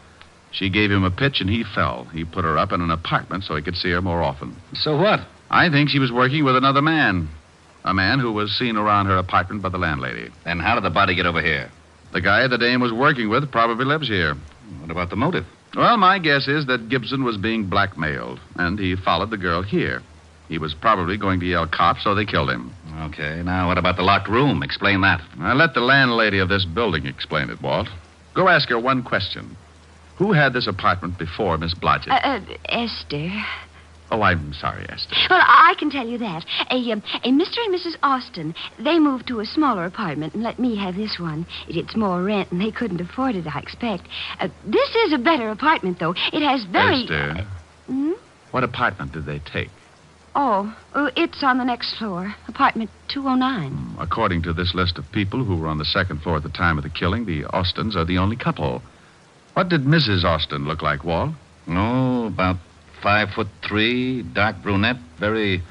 [SPEAKER 2] She gave him a pitch and he fell. He put her up in an apartment so he could see her more often.
[SPEAKER 8] So what?
[SPEAKER 2] I think she was working with another man. A man who was seen around her apartment by the landlady.
[SPEAKER 8] Then how did the body get over here?
[SPEAKER 2] The guy the dame was working with probably lives here.
[SPEAKER 8] What about the motive?
[SPEAKER 2] Well, my guess is that Gibson was being blackmailed, and he followed the girl here. He was probably going to yell cops, so they killed him.
[SPEAKER 8] Okay, now what about the locked room? Explain that.
[SPEAKER 2] I let the landlady of this building explain it, Walt. Go ask her one question. Who had this apartment before Miss Blodgett?
[SPEAKER 7] Esther.
[SPEAKER 2] Oh, I'm sorry, Esther.
[SPEAKER 7] Well, I can tell you that. A Mr. and Mrs. Austin, they moved to a smaller apartment and let me have this one. It's more rent, and they couldn't afford it, I expect. This is a better apartment, though. It has very...
[SPEAKER 2] Esther, what apartment did they take?
[SPEAKER 7] Oh, it's on the next floor. Apartment 209.
[SPEAKER 2] According to this list of people who were on the second floor at the time of the killing, the Austins are the only couple. What did Mrs. Austin look like, Walt?
[SPEAKER 8] Oh, about 5'3", dark brunette, very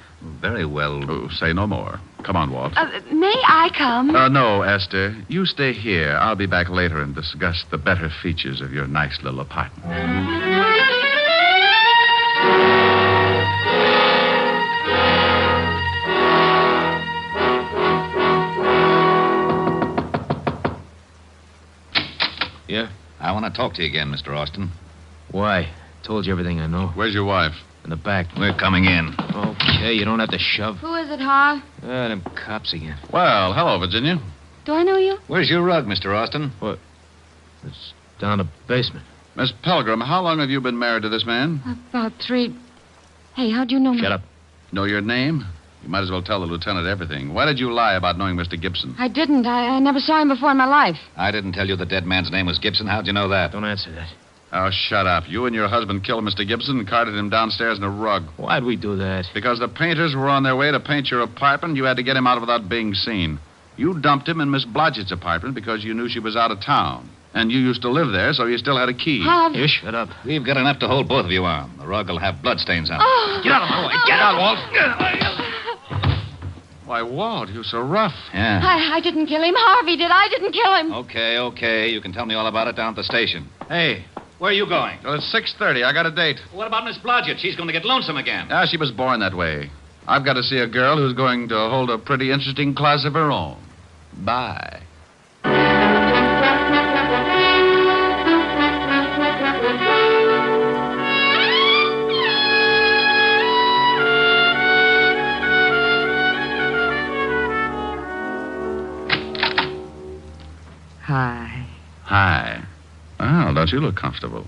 [SPEAKER 8] well.
[SPEAKER 2] Oh, say no more. Come on, Walt.
[SPEAKER 7] May I come?
[SPEAKER 2] No, Esther. You stay here. I'll be back later and discuss the better features of your nice little apartment.
[SPEAKER 3] Yeah?
[SPEAKER 8] I want to talk to you again, Mr. Austin.
[SPEAKER 3] Why? Told you everything I know.
[SPEAKER 2] Where's your wife?
[SPEAKER 3] In the back.
[SPEAKER 8] We're coming in.
[SPEAKER 3] Okay, you don't have to shove.
[SPEAKER 7] Who is it, Harv?
[SPEAKER 3] Them cops again.
[SPEAKER 2] Well, hello, Virginia.
[SPEAKER 7] Do I know you?
[SPEAKER 8] Where's your rug, Mr. Austin?
[SPEAKER 3] What? It's down the basement.
[SPEAKER 2] Miss Pelgrim, how long have you been married to this man?
[SPEAKER 7] About 3... Hey, how'd you know me?
[SPEAKER 3] Shut up.
[SPEAKER 2] Know your name? You might as well tell the lieutenant everything. Why did you lie about knowing Mr. Gibson?
[SPEAKER 7] I didn't. I never saw him before in my life.
[SPEAKER 8] I didn't tell you the dead man's name was Gibson. How'd you know that?
[SPEAKER 3] Don't answer that.
[SPEAKER 2] Oh, shut up. You and your husband killed Mr. Gibson and carted him downstairs in a rug.
[SPEAKER 3] Why'd we do that?
[SPEAKER 2] Because the painters were on their way to paint your apartment. You had to get him out without being seen. You dumped him in Miss Blodgett's apartment because you knew she was out of town. And you used to live there, so you still had a key.
[SPEAKER 7] Harv.
[SPEAKER 3] You shut up.
[SPEAKER 8] We've got enough to hold both of you on. The rug will have bloodstains on it.
[SPEAKER 7] Oh.
[SPEAKER 8] Get out of my way. Get out, Walt.
[SPEAKER 2] Why, Walt, you're so rough.
[SPEAKER 8] Yeah.
[SPEAKER 7] I didn't kill him. Harvey did. I didn't kill him.
[SPEAKER 8] Okay. You can tell me all about it down at the station. Hey, where are you going?
[SPEAKER 2] Well, it's 6:30. I got a date.
[SPEAKER 8] What about Miss Blodgett? She's going to get lonesome again.
[SPEAKER 2] Ah, she was born that way. I've got to see a girl who's going to hold a pretty interesting class of her own. Bye.
[SPEAKER 9] Hi.
[SPEAKER 2] Hi. Well, don't you look comfortable?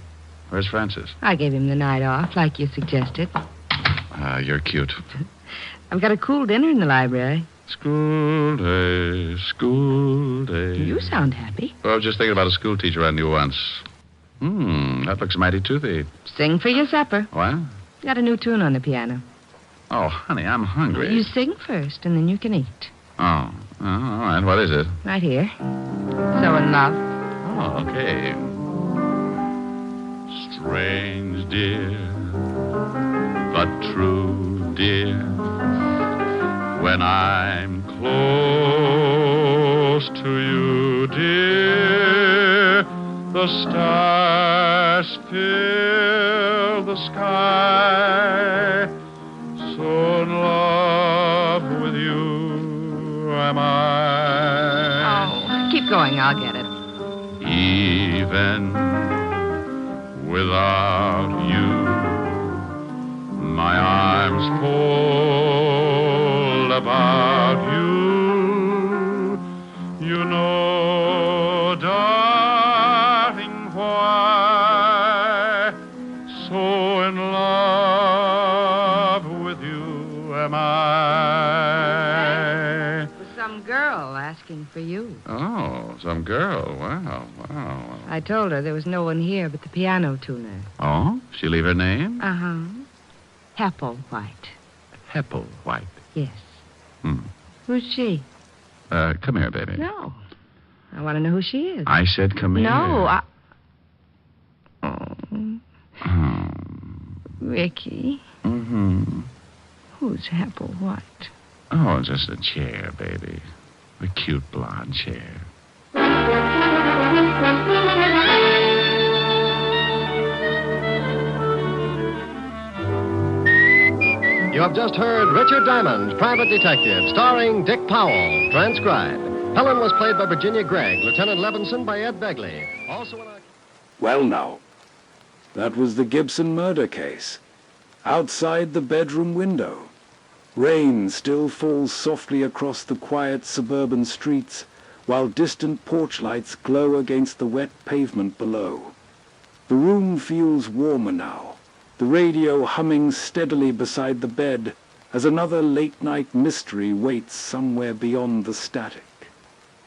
[SPEAKER 2] Where's Francis?
[SPEAKER 9] I gave him the night off, like you suggested.
[SPEAKER 2] You're cute.
[SPEAKER 9] I've got a cool dinner in the library.
[SPEAKER 2] School day, school day.
[SPEAKER 9] You sound happy.
[SPEAKER 2] Well, I was just thinking about a school teacher I knew once. That looks mighty toothy.
[SPEAKER 9] Sing for your supper.
[SPEAKER 2] What?
[SPEAKER 9] Got a new tune on the piano.
[SPEAKER 2] Oh, honey, I'm hungry.
[SPEAKER 9] You sing first, and then you can eat.
[SPEAKER 2] Oh, all right. What is it?
[SPEAKER 9] Right here. So in love.
[SPEAKER 2] Oh, okay. Strange, dear, but true, dear. When I'm close to you, dear, the stars fill the sky. So in love with you am I.
[SPEAKER 9] Oh, keep going. I'll get it.
[SPEAKER 2] Even without you, my arms fold about you. You know, darling, why so in love with you am I.
[SPEAKER 9] Some girl asking for you.
[SPEAKER 2] Oh, some girl. Wow.
[SPEAKER 9] I told her there was no one here but the piano tuner.
[SPEAKER 2] Oh? She leave her name?
[SPEAKER 9] Uh-huh. Hepplewhite.
[SPEAKER 2] Hepplewhite.
[SPEAKER 9] Yes. Who's she?
[SPEAKER 2] Come here, baby.
[SPEAKER 9] No. I want to know who she is.
[SPEAKER 2] I said come here.
[SPEAKER 9] No, Ricky,
[SPEAKER 2] Mm-hmm.
[SPEAKER 9] who's Apple White?
[SPEAKER 2] Oh, just a chair, baby. A cute blonde chair.
[SPEAKER 11] You have just heard Richard Diamond, Private Detective, starring Dick Powell, transcribed. Helen was played by Virginia Gregg, Lieutenant Levinson by Ed Begley. Also in our...
[SPEAKER 1] Well, now, that was the Gibson murder case. Outside the bedroom window, rain still falls softly across the quiet suburban streets, while distant porch lights glow against the wet pavement below. The room feels warmer now, the radio humming steadily beside the bed as another late-night mystery waits somewhere beyond the static.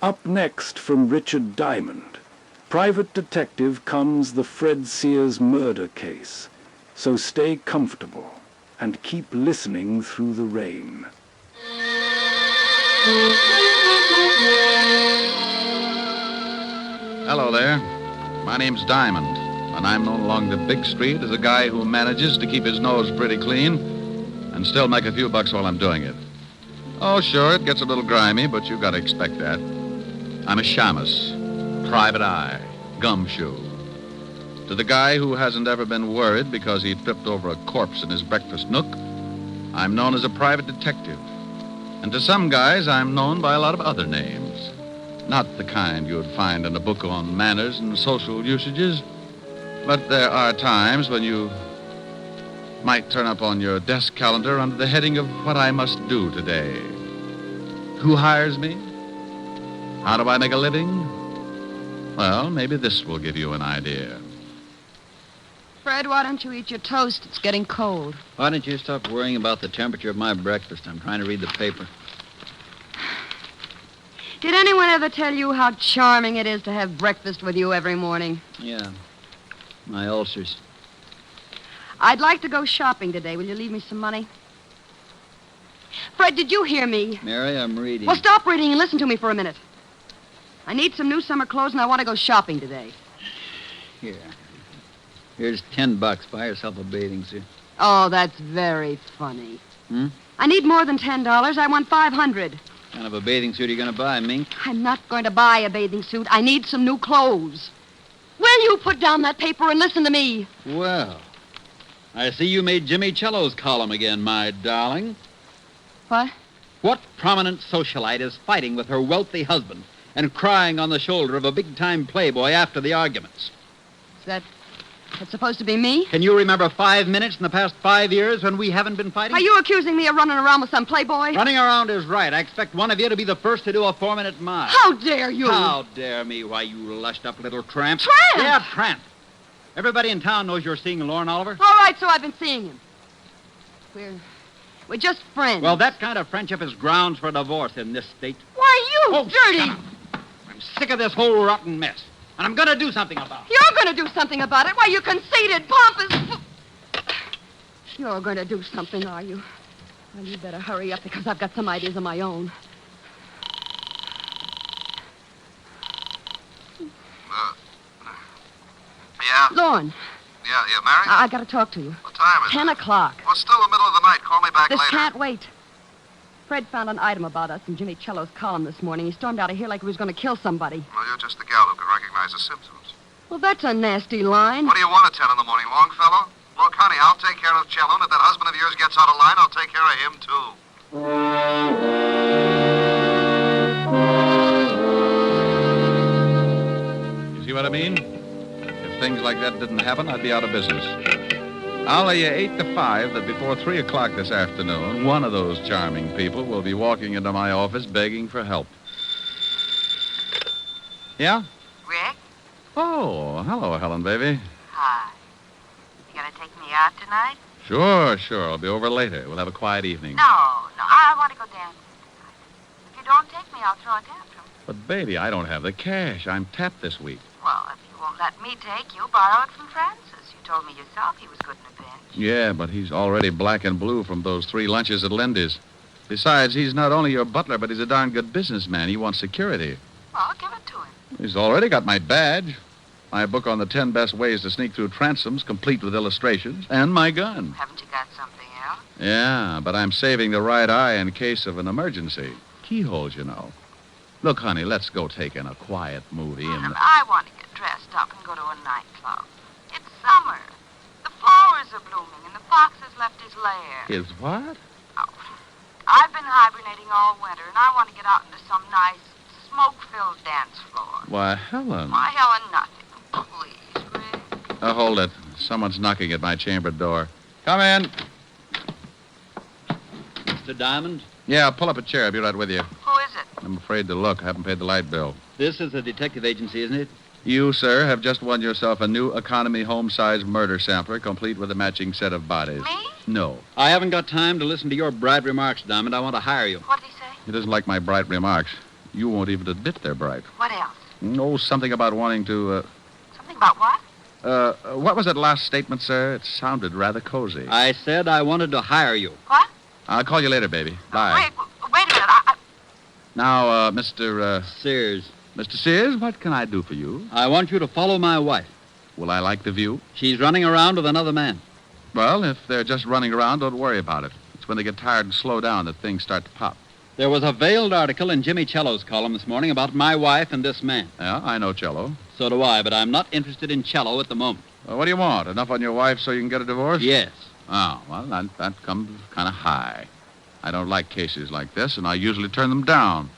[SPEAKER 1] Up next from Richard Diamond, Private Detective, comes the Fred Sears murder case. So stay comfortable and keep listening through the rain.
[SPEAKER 2] Hello there. My name's Diamond, and I'm known along the big street as a guy who manages to keep his nose pretty clean and still make a few bucks while I'm doing it. Oh, sure, it gets a little grimy, but you've got to expect that. I'm a shamus, private eye, gumshoe. To the guy who hasn't ever been worried because he tripped over a corpse in his breakfast nook, I'm known as a private detective. And to some guys, I'm known by a lot of other names. Not the kind you would find in a book on manners and social usages, but there are times when you might turn up on your desk calendar under the heading of what I must do today. Who hires me? How do I make a living? Well, maybe this will give you an idea.
[SPEAKER 4] Fred, why don't you eat your toast? It's getting cold.
[SPEAKER 12] Why don't you stop worrying about the temperature of my breakfast? I'm trying to read the paper.
[SPEAKER 4] Did anyone ever tell you how charming it is to have breakfast with you every morning?
[SPEAKER 12] Yeah. My ulcers.
[SPEAKER 4] I'd like to go shopping today. Will you leave me some money? Fred, did you hear me?
[SPEAKER 12] Mary, I'm reading.
[SPEAKER 4] Well, stop reading and listen to me for a minute. I need some new summer clothes, and I want to go shopping today.
[SPEAKER 12] Here. Here's $10. Buy yourself a bathing suit.
[SPEAKER 4] Oh, that's very funny.
[SPEAKER 12] Hmm?
[SPEAKER 4] I need more than $10. I want $500.
[SPEAKER 12] What kind of a bathing suit are you going to buy, Mink?
[SPEAKER 4] I'm not going to buy a bathing suit. I need some new clothes. Will you put down that paper and listen to me?
[SPEAKER 12] Well, I see you made Jimmy Cello's column again, my darling.
[SPEAKER 4] What?
[SPEAKER 12] What prominent socialite is fighting with her wealthy husband and crying on the shoulder of a big-time playboy after the arguments?
[SPEAKER 4] Is that's supposed to be me?
[SPEAKER 12] Can you remember 5 minutes in the past 5 years when we haven't been fighting?
[SPEAKER 4] Are you accusing me of running around with some playboy?
[SPEAKER 12] Running around is right. I expect one of you to be the first to do a 4-minute mile.
[SPEAKER 4] How dare you?
[SPEAKER 12] How dare me? Why, you lushed-up little tramp.
[SPEAKER 4] Tramp?
[SPEAKER 12] Yeah, tramp. Everybody in town knows you're seeing Lauren Oliver.
[SPEAKER 4] All right, so I've been seeing him. We're just friends.
[SPEAKER 12] Well, that kind of friendship is grounds for divorce in this state.
[SPEAKER 4] Why, you dirty...
[SPEAKER 12] Shut up. I'm sick of this whole rotten mess, and I'm going to do something about it.
[SPEAKER 4] You're going to do something about it? Why, you conceited, pompous... You're going to do something, are you? Well, you better hurry up, because I've got some ideas of my own.
[SPEAKER 13] Yeah?
[SPEAKER 4] Lauren.
[SPEAKER 13] Yeah, Mary?
[SPEAKER 4] I got to talk to you.
[SPEAKER 13] What time is
[SPEAKER 4] 10
[SPEAKER 13] it?
[SPEAKER 4] o'clock.
[SPEAKER 13] Well, it's still the middle of the night. Call me back
[SPEAKER 4] This
[SPEAKER 13] later.
[SPEAKER 4] can't wait. Fred found an item about us in Jimmy Cello's column this morning. He stormed out of here like he was going to kill somebody.
[SPEAKER 13] Well, you're just the gal who can recognize the symptoms.
[SPEAKER 4] Well, that's a nasty line.
[SPEAKER 13] What do you want at 10 in the morning, Longfellow? Look, honey, I'll take care of Cello, and if that husband of yours gets out of line, I'll take care of him, too.
[SPEAKER 2] You see what I mean? If things like that didn't happen, I'd be out of business. I'll lay you 8 to 5 that before 3 o'clock this afternoon, one of those charming people will be walking into my office begging for help. Yeah?
[SPEAKER 6] Rick?
[SPEAKER 2] Oh, hello, Helen, baby.
[SPEAKER 6] Hi. You gonna take me out tonight?
[SPEAKER 2] Sure. I'll be over later. We'll have a quiet evening.
[SPEAKER 6] No, I want to go dancing. If you don't take me, I'll throw a tantrum.
[SPEAKER 2] But, baby, I don't have the cash. I'm tapped this week.
[SPEAKER 6] Well, if you won't let me take you, borrow it from Francis. You told me yourself he was good in a pinch.
[SPEAKER 2] Yeah, but he's already black and blue from those 3 lunches at Lindy's. Besides, he's not only your butler, but he's a darn good businessman. He wants security.
[SPEAKER 6] Well, give it to him.
[SPEAKER 2] He's already got my badge. my book on the 10 best ways to sneak through transoms, complete with illustrations, and my gun.
[SPEAKER 6] Haven't you got something else?
[SPEAKER 2] Yeah, but I'm saving the right eye in case of an emergency. Keyholes, you know. Look, honey, let's go take in a quiet movie and...
[SPEAKER 6] I want to get dressed up and go to a nightclub. It's summer. The flowers are blooming, and the fox has left his lair.
[SPEAKER 2] His what?
[SPEAKER 6] I've been hibernating all winter, and I want to get out into some nice, smoke-filled dance floor.
[SPEAKER 2] Why, Helen.
[SPEAKER 6] Why, Helen, nothing. Please, Rick.
[SPEAKER 2] Hold it. Someone's knocking at my chamber door. Come in.
[SPEAKER 12] Mr. Diamond?
[SPEAKER 2] Yeah, pull up a chair. I'll be right with you.
[SPEAKER 6] Who is it?
[SPEAKER 2] I'm afraid to look. I haven't paid the light bill.
[SPEAKER 12] This is a detective agency, isn't it?
[SPEAKER 2] You, sir, have just won yourself a new economy home-size murder sampler, complete with a matching set of bodies.
[SPEAKER 6] Me?
[SPEAKER 2] No.
[SPEAKER 12] I haven't got time to listen to your bright remarks, Diamond. I want to hire you.
[SPEAKER 6] What did he say?
[SPEAKER 2] He doesn't like my bright remarks. You won't even admit they're bright.
[SPEAKER 6] What else?
[SPEAKER 2] No, something about wanting to,
[SPEAKER 6] Something about what?
[SPEAKER 2] What was that last statement, sir? It sounded rather cozy.
[SPEAKER 12] I said I wanted to hire you.
[SPEAKER 6] What?
[SPEAKER 2] I'll call you later, baby. Bye.
[SPEAKER 6] Wait a minute.
[SPEAKER 2] Now, Mr.
[SPEAKER 12] Sears.
[SPEAKER 2] Mr. Sears, what can I do for you?
[SPEAKER 12] I want you to follow my wife.
[SPEAKER 2] Will I like the view?
[SPEAKER 12] She's running around with another man.
[SPEAKER 2] Well, if they're just running around, don't worry about it. It's when they get tired and slow down that things start to pop.
[SPEAKER 12] There was a veiled article in Jimmy Cello's column this morning about my wife and this man.
[SPEAKER 2] Yeah, I know Cello.
[SPEAKER 12] So do I, but I'm not interested in Cello at the moment.
[SPEAKER 2] Well, what do you want? Enough on your wife so you can get a divorce?
[SPEAKER 12] Yes.
[SPEAKER 2] Oh, well, that comes kind of high. I don't like cases like this, and I usually turn them down.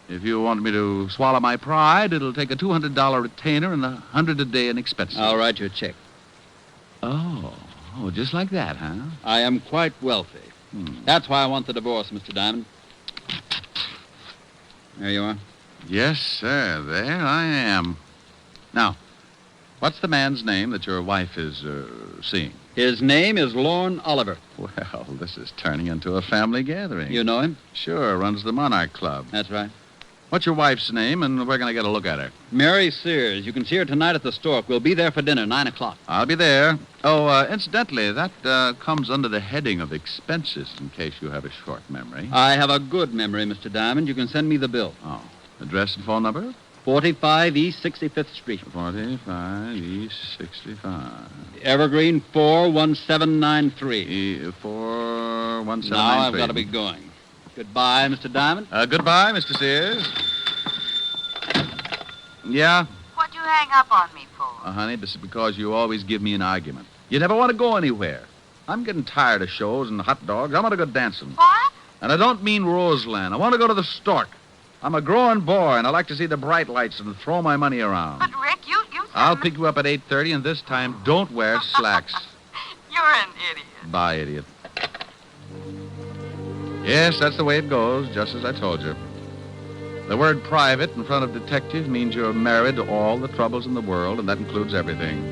[SPEAKER 2] If you want me to swallow my pride, it'll take a $200 retainer and $100 a day in expenses.
[SPEAKER 12] I'll write you a check.
[SPEAKER 2] Oh, just like that, huh?
[SPEAKER 12] I am quite wealthy. That's why I want the divorce, Mr. Diamond. There you are.
[SPEAKER 2] Yes, sir. There I am. Now, what's the man's name that your wife is seeing?
[SPEAKER 12] His name is Lorne Oliver.
[SPEAKER 2] Well, this is turning into a family gathering.
[SPEAKER 12] You know him?
[SPEAKER 2] Sure, runs the Monarch Club.
[SPEAKER 12] That's right.
[SPEAKER 2] What's your wife's name, and we're going to get a look at her?
[SPEAKER 12] Mary Sears. You can see her tonight at the Stork. We'll be there for dinner, 9 o'clock.
[SPEAKER 2] I'll be there. Oh, incidentally, that comes under the heading of expenses, in case you have a short memory.
[SPEAKER 12] I have a good memory, Mr. Diamond. You can send me the bill.
[SPEAKER 2] Oh. Address and phone number?
[SPEAKER 12] 45 East 65th Street.
[SPEAKER 2] 45 East 65.
[SPEAKER 12] Evergreen 41793.
[SPEAKER 2] 41793.
[SPEAKER 12] Now I've got to be going. Goodbye, Mr. Diamond.
[SPEAKER 2] Goodbye, Mr. Sears. Yeah?
[SPEAKER 6] What'd you hang up on me for?
[SPEAKER 2] Honey, this is because you always give me an argument. You never want to go anywhere. I'm getting tired of shows and hot dogs. I want to go dancing.
[SPEAKER 6] What?
[SPEAKER 2] And I don't mean Roseland. I want to go to the Stork. I'm a growing boy, and I like to see the bright lights and throw my money around.
[SPEAKER 6] But, Rick, you
[SPEAKER 2] I'll pick you up at 8:30, and this time, don't wear slacks.
[SPEAKER 6] You're an idiot.
[SPEAKER 2] Bye, idiot. Yes, that's the way it goes, just as I told you. The word private in front of detective means you're married to all the troubles in the world, and that includes everything.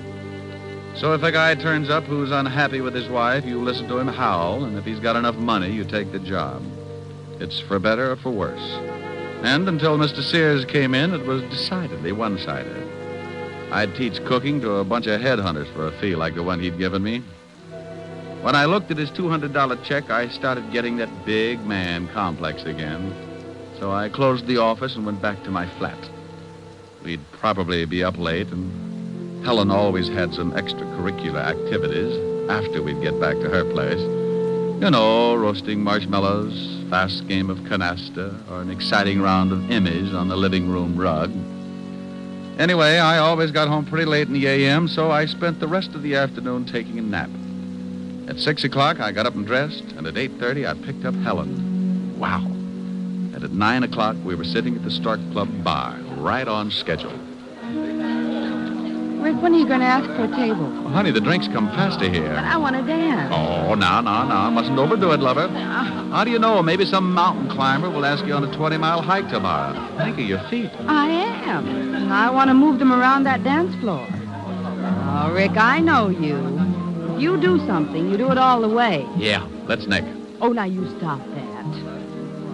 [SPEAKER 2] So if a guy turns up who's unhappy with his wife, you listen to him howl, and if he's got enough money, you take the job. It's for better or for worse. And until Mr. Sears came in, it was decidedly one-sided. I'd teach cooking to a bunch of headhunters for a fee like the one he'd given me. When I looked at his $200 check, I started getting that big man complex again. So I closed the office and went back to my flat. We'd probably be up late, and Helen always had some extracurricular activities after we'd get back to her place. You know, roasting marshmallows, fast game of canasta, or an exciting round of Emmys on the living room rug. Anyway, I always got home pretty late in the a.m., so I spent the rest of the afternoon taking a nap. At 6 o'clock, I got up and dressed, and at 8:30, I picked up Helen. Wow. And at 9 o'clock, we were sitting at the Stork Club bar, right on schedule.
[SPEAKER 14] Rick, when are you going to ask for a table?
[SPEAKER 2] Well, honey, the drinks come faster here.
[SPEAKER 14] But I want to dance.
[SPEAKER 2] Oh, no. Mustn't overdo it, lover. How do you know? Maybe some mountain climber will ask you on a 20-mile hike tomorrow. Think of your feet.
[SPEAKER 14] I am. I want to move them around that dance floor. Oh, Rick, I know you. If you do something, you do it all the way.
[SPEAKER 2] Yeah, let's nick.
[SPEAKER 14] Oh, now you stop that.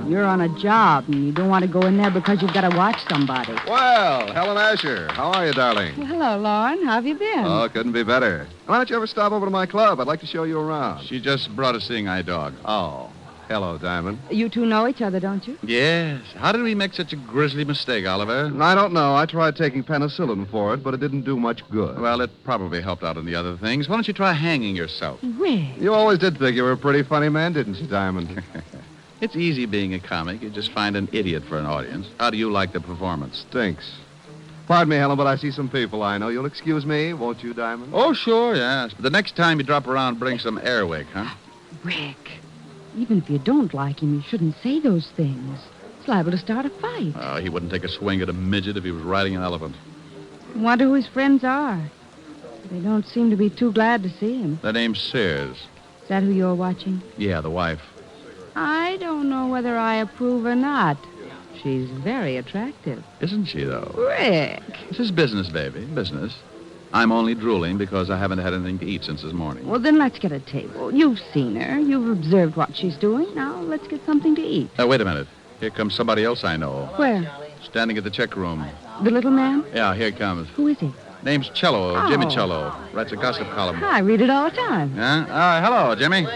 [SPEAKER 14] You're on a job, and you don't want to go in there because you've got to watch somebody.
[SPEAKER 11] Well, Helen Asher, how are you, darling?
[SPEAKER 14] Well, hello, Lauren. How have you been?
[SPEAKER 11] Oh, couldn't be better. Why don't you ever stop over to my club? I'd like to show you around.
[SPEAKER 2] She just brought a seeing eye dog.
[SPEAKER 11] Oh.
[SPEAKER 15] Hello, Diamond.
[SPEAKER 14] You two know each other, don't you?
[SPEAKER 2] Yes. How did we make such a grisly mistake, Oliver?
[SPEAKER 15] I don't know. I tried taking penicillin for it, but it didn't do much good.
[SPEAKER 2] Well, it probably helped out in the other things. Why don't you try hanging yourself?
[SPEAKER 14] Rick.
[SPEAKER 15] You always did think you were a pretty funny man, didn't you, Diamond?
[SPEAKER 2] It's easy being a comic. You just find an idiot for an audience. How do you like the performance?
[SPEAKER 15] Stinks. Pardon me, Helen, but I see some people I know. You'll excuse me, won't you, Diamond?
[SPEAKER 2] Oh, sure, yes. But the next time you drop around, bring some airwick, huh?
[SPEAKER 14] Rick, even if you don't like him, you shouldn't say those things. It's liable to start a fight.
[SPEAKER 2] Oh, he wouldn't take a swing at a midget if he was riding an elephant.
[SPEAKER 14] Wonder who his friends are. They don't seem to be too glad to see him.
[SPEAKER 2] Their name's Sears.
[SPEAKER 14] Is that who you're watching?
[SPEAKER 2] Yeah, the wife.
[SPEAKER 14] I don't know whether I approve or not. She's very attractive.
[SPEAKER 2] Isn't she, though?
[SPEAKER 14] Rick.
[SPEAKER 2] This is business, baby. Business. I'm only drooling because I haven't had anything to eat since this morning.
[SPEAKER 14] Well, then let's get a table. You've seen her. You've observed what she's doing. Now let's get something to eat.
[SPEAKER 2] Wait a minute. Here comes somebody else I know.
[SPEAKER 14] Where?
[SPEAKER 2] Standing at the check room.
[SPEAKER 14] The little man?
[SPEAKER 2] Yeah, here it comes.
[SPEAKER 14] Who is he?
[SPEAKER 2] Name's Cello, Jimmy
[SPEAKER 14] Oh.
[SPEAKER 2] Cello. Writes a gossip column.
[SPEAKER 14] I read it all the time.
[SPEAKER 2] Yeah? Hello, Jimmy.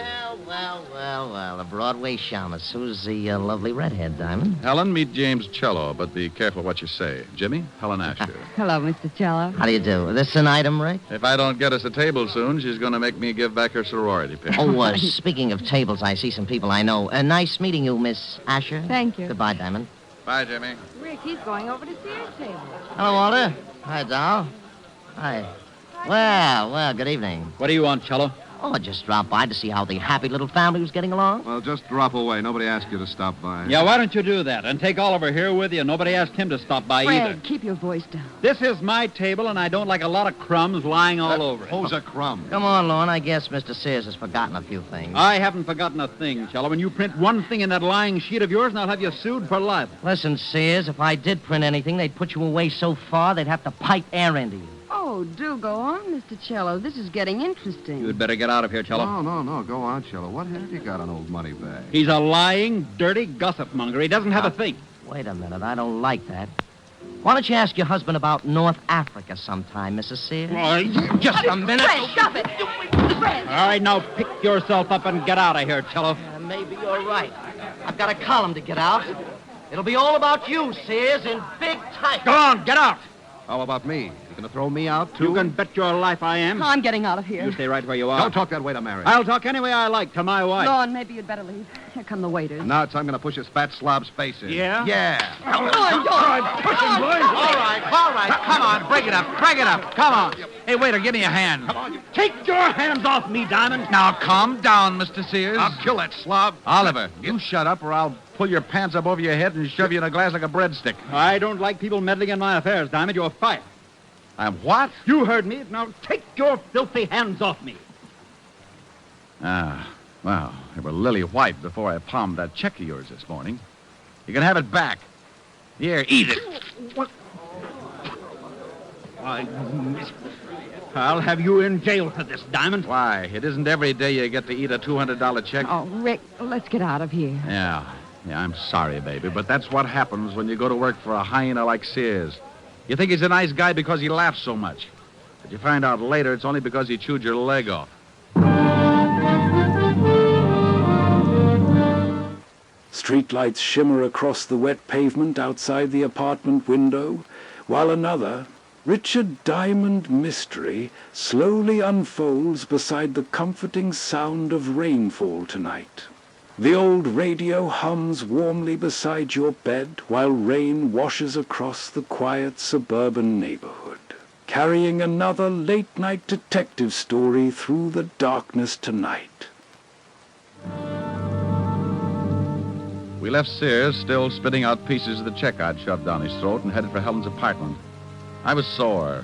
[SPEAKER 16] Well, a Broadway shamus. Who's the lovely redhead, Diamond?
[SPEAKER 2] Helen, meet James Cello, but be careful what you say. Jimmy, Helen Asher.
[SPEAKER 14] Hello, Mr. Cello.
[SPEAKER 16] How do you do? This an item, Rick?
[SPEAKER 2] If I don't get us a table soon, she's going to make me give back her sorority pin.
[SPEAKER 16] Oh, speaking of tables, I see some people I know. Nice meeting you, Miss Asher.
[SPEAKER 14] Thank you.
[SPEAKER 16] Goodbye, Diamond.
[SPEAKER 2] Bye, Jimmy.
[SPEAKER 14] Rick, he's going over to Sears' table.
[SPEAKER 16] Hello, Walter. Hi, Doll. Hi. Well, good evening.
[SPEAKER 12] What do you want, Cello?
[SPEAKER 16] Oh, I just dropped by to see how the happy little family was getting along.
[SPEAKER 15] Well, just drop away. Nobody asked you to stop by.
[SPEAKER 12] Yeah, why don't you do that? And take Oliver here with you. Nobody asked him to stop by either.
[SPEAKER 14] Fred, keep your voice down.
[SPEAKER 12] This is my table, and I don't like a lot of crumbs lying all over it.
[SPEAKER 15] Who's a crumb?
[SPEAKER 16] Come on, Lorne. I guess Mr. Sears has forgotten a few things.
[SPEAKER 12] I haven't forgotten a thing, Cello. When you print one thing in that lying sheet of yours, and I'll have you sued for libel.
[SPEAKER 16] Listen, Sears, if I did print anything, they'd put you away so far they'd have to pipe air into you.
[SPEAKER 14] Oh, do go on, Mr. Cello. This is getting interesting.
[SPEAKER 12] You'd better get out of here, Cello.
[SPEAKER 15] No. Go on, Cello. What have you got on old Moneybag?
[SPEAKER 12] He's a lying, dirty gossip monger. He doesn't have a thing.
[SPEAKER 16] Wait a minute. I don't like that. Why don't you ask your husband about North Africa sometime, Mrs. Sears?
[SPEAKER 12] Just a minute.
[SPEAKER 7] Fred, stop it. Fred.
[SPEAKER 12] All right, now pick yourself up and get out of here, Cello.
[SPEAKER 16] Maybe you're right. I've got a column to get out. It'll be all about you, Sears, in big type.
[SPEAKER 12] Go on, get out.
[SPEAKER 15] How about me? You gonna throw me out, too?
[SPEAKER 12] You can bet your life I am.
[SPEAKER 14] I'm getting out of here.
[SPEAKER 12] You stay right where you are.
[SPEAKER 15] Don't talk that way to Mary.
[SPEAKER 12] I'll talk any way I like to my wife.
[SPEAKER 14] Lorne, maybe you'd better leave. Here come the waiters.
[SPEAKER 15] And now it's time I'm gonna push his fat slob's face in.
[SPEAKER 12] Yeah?
[SPEAKER 15] Yeah.
[SPEAKER 12] All right. Come on, break it up. Come on. Hey, waiter, give me a hand. Come on. Take your hands off me, Diamond.
[SPEAKER 2] Now, calm down, Mr. Sears.
[SPEAKER 15] I'll kill that slob.
[SPEAKER 2] Oliver, you shut up or I'll pull your pants up over your head and shove you in a glass like a breadstick.
[SPEAKER 12] I don't like people meddling in my affairs, Diamond. You're fired.
[SPEAKER 2] I'm what?
[SPEAKER 12] You heard me. Now take your filthy hands off me.
[SPEAKER 2] Well, they were lily white before I palmed that check of yours this morning. You can have it back. Here, eat it.
[SPEAKER 12] What? I'll have you in jail for this, Diamond.
[SPEAKER 2] Why? It isn't every day you get to eat a $200 check.
[SPEAKER 14] Oh, Rick, let's get out of here.
[SPEAKER 2] Yeah, I'm sorry, baby, but that's what happens when you go to work for a hyena like Sears. You think he's a nice guy because he laughs so much. But you find out later it's only because he chewed your leg off.
[SPEAKER 1] Streetlights shimmer across the wet pavement outside the apartment window, while another, Richard Diamond mystery, slowly unfolds beside the comforting sound of rainfall tonight. The old radio hums warmly beside your bed while rain washes across the quiet suburban neighborhood, carrying another late-night detective story through the darkness tonight.
[SPEAKER 2] We left Sears still spitting out pieces of the check I'd shoved down his throat and headed for Helen's apartment. I was sore.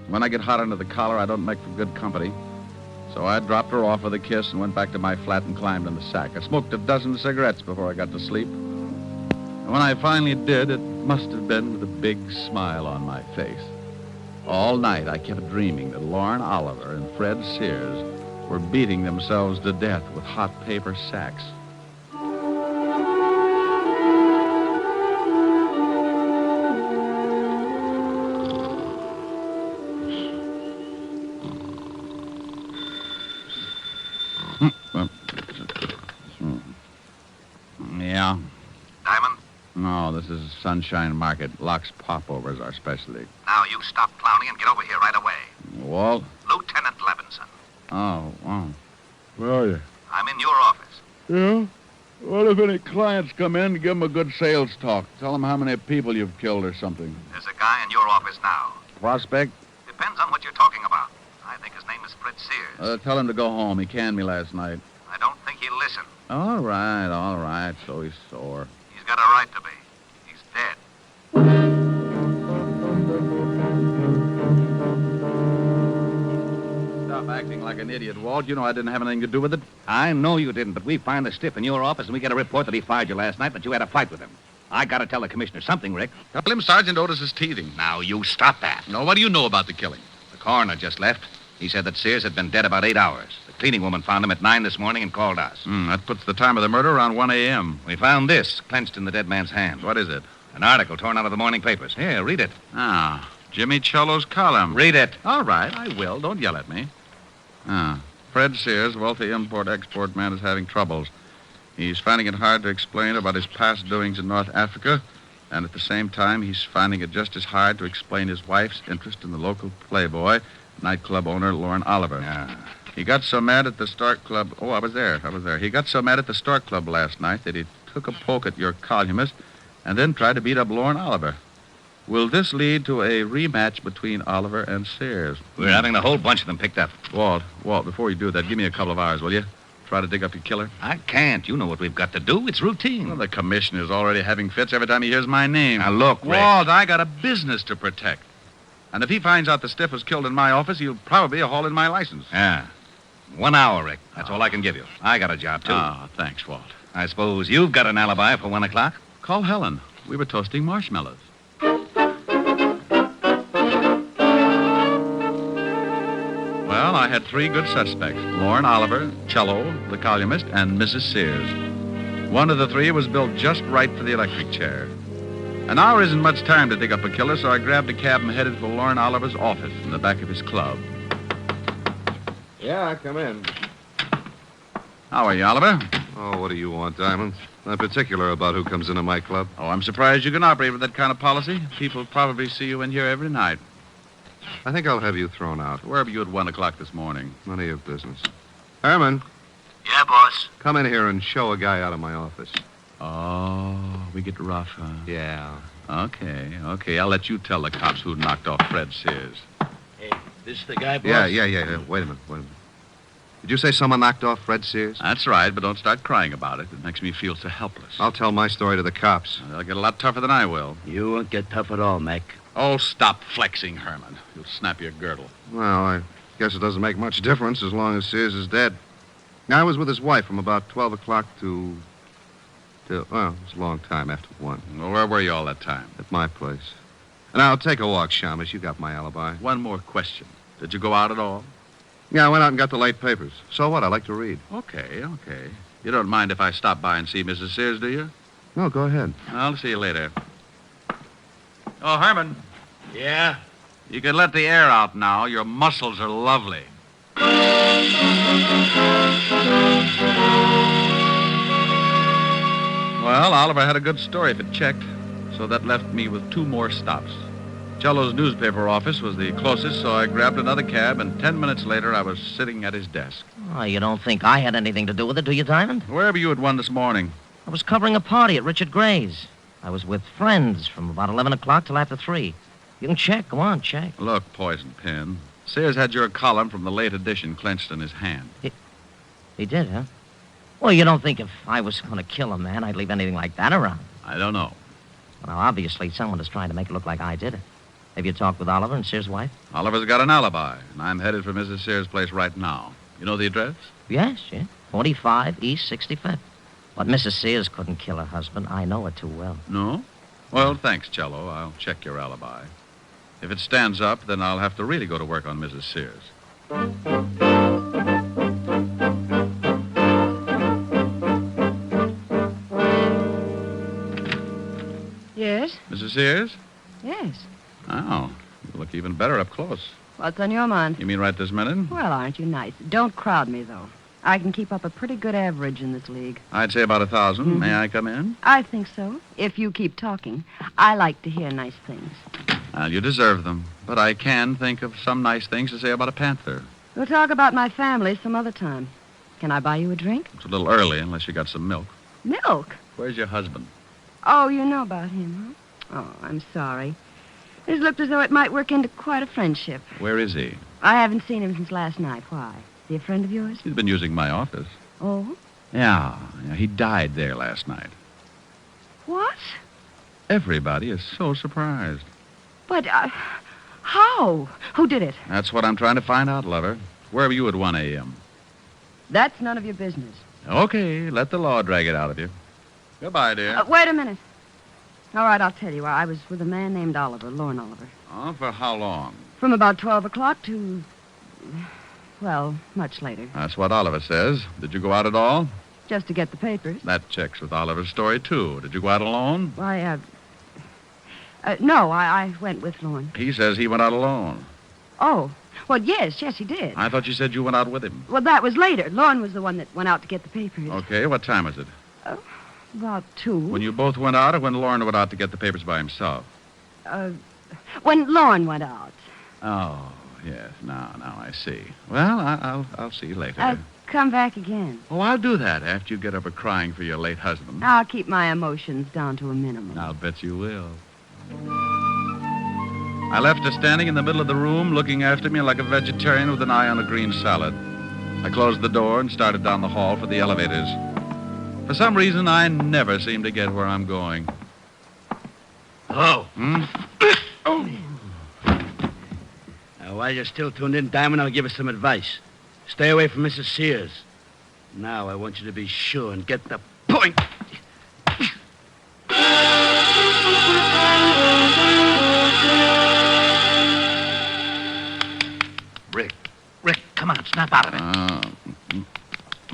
[SPEAKER 2] When I get hot under the collar, I don't make for good company. So I dropped her off with a kiss and went back to my flat and climbed in the sack. I smoked a dozen cigarettes before I got to sleep. And when I finally did, it must have been with a big smile on my face. All night I kept dreaming that Lorne Oliver and Fred Sears were beating themselves to death with hot paper sacks. No, this is Sunshine Market. Lox Popover is our specialty.
[SPEAKER 13] Now, you stop clowning and get over here right away.
[SPEAKER 2] Walt?
[SPEAKER 13] Lieutenant Levinson.
[SPEAKER 2] Oh, wow. Where are you?
[SPEAKER 13] I'm in your office.
[SPEAKER 2] Yeah? Well, if any clients come in, give them a good sales talk. Tell them how many people you've killed or something.
[SPEAKER 13] There's a guy in your office now.
[SPEAKER 2] Prospect?
[SPEAKER 13] Depends on what you're talking about. I think his name is Fred Sears.
[SPEAKER 2] Tell him to go home. He canned me last night.
[SPEAKER 13] I don't think he'll listen.
[SPEAKER 2] All right. So he's sore.
[SPEAKER 13] He's got a right to be. He's dead.
[SPEAKER 2] Stop acting like an idiot, Walt. You know I didn't have anything to do with it.
[SPEAKER 8] I know you didn't, but we find the stiff in your office, and we get a report that he fired you last night, but you had a fight with him. I gotta tell the commissioner something, Rick.
[SPEAKER 2] Tell him Sergeant Otis is teething.
[SPEAKER 8] Now, you stop that.
[SPEAKER 2] No, what do you know about the killing?
[SPEAKER 8] The coroner just left. He said that Sears had been dead about 8 hours. The cleaning woman found him at 9 this morning and called us.
[SPEAKER 2] That puts the time of the murder around 1 a.m.
[SPEAKER 8] We found this clenched in the dead man's hand.
[SPEAKER 2] What is it?
[SPEAKER 8] An article torn out of the morning papers. Here, read it.
[SPEAKER 2] Jimmy Cello's column.
[SPEAKER 8] Read it.
[SPEAKER 2] All right, I will. Don't yell at me. Fred Sears, wealthy import-export man, is having troubles. He's finding it hard to explain about his past doings in North Africa, and at the same time, he's finding it just as hard to explain his wife's interest in the local playboy, nightclub owner Lauren Oliver. He got so mad at the Stork Club... Oh, I was there. He got so mad at the Stork Club last night that he took a poke at your columnist and then tried to beat up Lauren Oliver. Will this lead to a rematch between Oliver and Sears?
[SPEAKER 8] We're having the whole bunch of them picked up.
[SPEAKER 2] Walt, before you do that, give me a couple of hours, will you? Try to dig up your killer?
[SPEAKER 8] I can't. You know what we've got to do. It's routine.
[SPEAKER 2] Well, the commissioner's already having fits every time he hears my name.
[SPEAKER 8] Now, look, Rick.
[SPEAKER 2] Walt, I got a business to protect. And if he finds out the stiff was killed in my office, he'll probably haul in my license.
[SPEAKER 8] 1 hour, Rick. That's all I can give you. I got a job, too.
[SPEAKER 2] Thanks, Walt.
[SPEAKER 8] I suppose you've got an alibi for 1 o'clock?
[SPEAKER 2] Call Helen. We were toasting marshmallows. Well, I had 3 good suspects. Lauren Oliver, Cello, the columnist, and Mrs. Sears. One of the 3 was built just right for the electric chair. An hour isn't much time to dig up a killer, so I grabbed a cab and headed for Lauren Oliver's office in the back of his club.
[SPEAKER 15] Yeah, come in.
[SPEAKER 2] How are you, Oliver?
[SPEAKER 15] Oh, what do you want, Diamond? I'm particular about who comes into my club.
[SPEAKER 2] Oh, I'm surprised you can operate with that kind of policy. People probably see you in here every night.
[SPEAKER 15] I think I'll have you thrown out.
[SPEAKER 2] Where were you at 1 o'clock this morning?
[SPEAKER 15] None of your business. Herman.
[SPEAKER 13] Yeah, boss?
[SPEAKER 15] Come in here and show a guy out of my office.
[SPEAKER 2] Oh, we get rough, huh?
[SPEAKER 15] Yeah.
[SPEAKER 2] Okay. I'll let you tell the cops who knocked off Fred Sears.
[SPEAKER 10] Hey, this the guy, boss?
[SPEAKER 15] Yeah. Wait a minute. Did you say someone knocked off Fred Sears?
[SPEAKER 2] That's right, but don't start crying about it. It makes me feel so helpless.
[SPEAKER 15] I'll tell my story to the cops.
[SPEAKER 2] They'll get a lot tougher than I will.
[SPEAKER 10] You won't get tough at all, Mac.
[SPEAKER 2] Oh, stop flexing, Herman. You'll snap your girdle.
[SPEAKER 15] Well, I guess it doesn't make much difference as long as Sears is dead. I was with his wife from about 12 o'clock till it was a long time after 1.
[SPEAKER 2] Well, where were you all that time?
[SPEAKER 15] At my place. Now, take a walk, Shamus. You got my alibi.
[SPEAKER 2] One more question. Did you go out at all?
[SPEAKER 15] Yeah, I went out and got the late papers. So what? I like to read.
[SPEAKER 2] Okay. You don't mind if I stop by and see Mrs. Sears, do you?
[SPEAKER 15] No, go ahead.
[SPEAKER 2] I'll see you later. Oh, Herman.
[SPEAKER 10] Yeah?
[SPEAKER 2] You can let the air out now. Your muscles are lovely. Well, Oliver had a good story if it checked, so that left me with 2 more stops. Cello's newspaper office was the closest, so I grabbed another cab, and 10 minutes later, I was sitting at his desk.
[SPEAKER 17] Oh, you don't think I had anything to do with it, do you, Diamond?
[SPEAKER 2] Where were you at 1 this morning?
[SPEAKER 17] I was covering a party at Richard Gray's. I was with friends from about 11 o'clock till after 3. You can check. Go on, check.
[SPEAKER 2] Look, Poison Pin. Sears had your column from the late edition clenched in his hand.
[SPEAKER 17] He did, huh? Well, you don't think if I was going to kill a man, I'd leave anything like that around?
[SPEAKER 2] I don't know.
[SPEAKER 17] Well, obviously, someone is trying to make it look like I did it. Have you talked with Oliver and Sears' wife?
[SPEAKER 2] Oliver's got an alibi, and I'm headed for Mrs. Sears' place right now. You know the address?
[SPEAKER 17] Yes. 45 East 65th. But Mrs. Sears couldn't kill her husband. I know her too well.
[SPEAKER 2] No? Well, thanks, Cello. I'll check your alibi. If it stands up, then I'll have to really go to work on Mrs. Sears.
[SPEAKER 14] Yes?
[SPEAKER 2] Mrs. Sears?
[SPEAKER 14] Yes.
[SPEAKER 2] Oh, you look even better up close.
[SPEAKER 14] What's on your mind?
[SPEAKER 2] You mean right this minute?
[SPEAKER 14] Well, aren't you nice? Don't crowd me, though. I can keep up a pretty good average in this league.
[SPEAKER 2] I'd say about 1,000.
[SPEAKER 14] Mhm.
[SPEAKER 2] May I come in?
[SPEAKER 14] I think so, if you keep talking. I like to hear nice things.
[SPEAKER 2] Well, you deserve them. But I can think of some nice things to say about a panther.
[SPEAKER 14] We'll talk about my family some other time. Can I buy you a drink?
[SPEAKER 2] It's a little early unless you got some milk.
[SPEAKER 14] Milk?
[SPEAKER 2] Where's your husband?
[SPEAKER 14] Oh, you know about him, huh? Oh, I'm sorry. It looked as though it might work into quite a friendship.
[SPEAKER 2] Where is he?
[SPEAKER 14] I haven't seen him since last night. Why? Is he a friend of yours?
[SPEAKER 2] He's been using my office.
[SPEAKER 14] Oh?
[SPEAKER 2] Yeah, he died there last night.
[SPEAKER 14] What?
[SPEAKER 2] Everybody is so surprised.
[SPEAKER 14] But, how? Who did it?
[SPEAKER 2] That's what I'm trying to find out, lover. Where were you at 1 a.m.?
[SPEAKER 14] That's none of your business.
[SPEAKER 2] Okay, let the law drag it out of you. Goodbye, dear.
[SPEAKER 14] Wait a minute. All right, I'll tell you. I was with a man named Oliver, Lorne Oliver.
[SPEAKER 2] Oh, for how long?
[SPEAKER 14] From about 12 o'clock to, well, much later.
[SPEAKER 2] That's what Oliver says. Did you go out at all?
[SPEAKER 14] Just to get the papers.
[SPEAKER 2] That checks with Oliver's story, too. Did you go out alone?
[SPEAKER 14] Why, no, I went with Lorne.
[SPEAKER 2] He says he went out alone.
[SPEAKER 14] Oh, well, yes, he did.
[SPEAKER 2] I thought you said you went out with him.
[SPEAKER 14] Well, that was later. Lorne was the one that went out to get the papers.
[SPEAKER 2] Okay, what time was it?
[SPEAKER 14] About 2.
[SPEAKER 2] When you both went out or when Lorne went out to get the papers by himself?
[SPEAKER 14] When Lorne went out.
[SPEAKER 2] Oh, yes, now I see. Well, I'll see you later.
[SPEAKER 14] Come back again.
[SPEAKER 2] Oh, I'll do that after you get over crying for your late husband.
[SPEAKER 14] I'll keep my emotions down to a minimum.
[SPEAKER 2] I'll bet you will. I left her standing in the middle of the room, looking after me like a vegetarian with an eye on a green salad. I closed the door and started down the hall for the elevators. For some reason, I never seem to get where I'm going.
[SPEAKER 10] Hello.
[SPEAKER 2] Oh.
[SPEAKER 10] Now, while you're still tuned in, Diamond, I'll give us some advice. Stay away from Mrs. Sears. Now, I want you to be sure and get the point.
[SPEAKER 17] Rick, come on, snap out of it.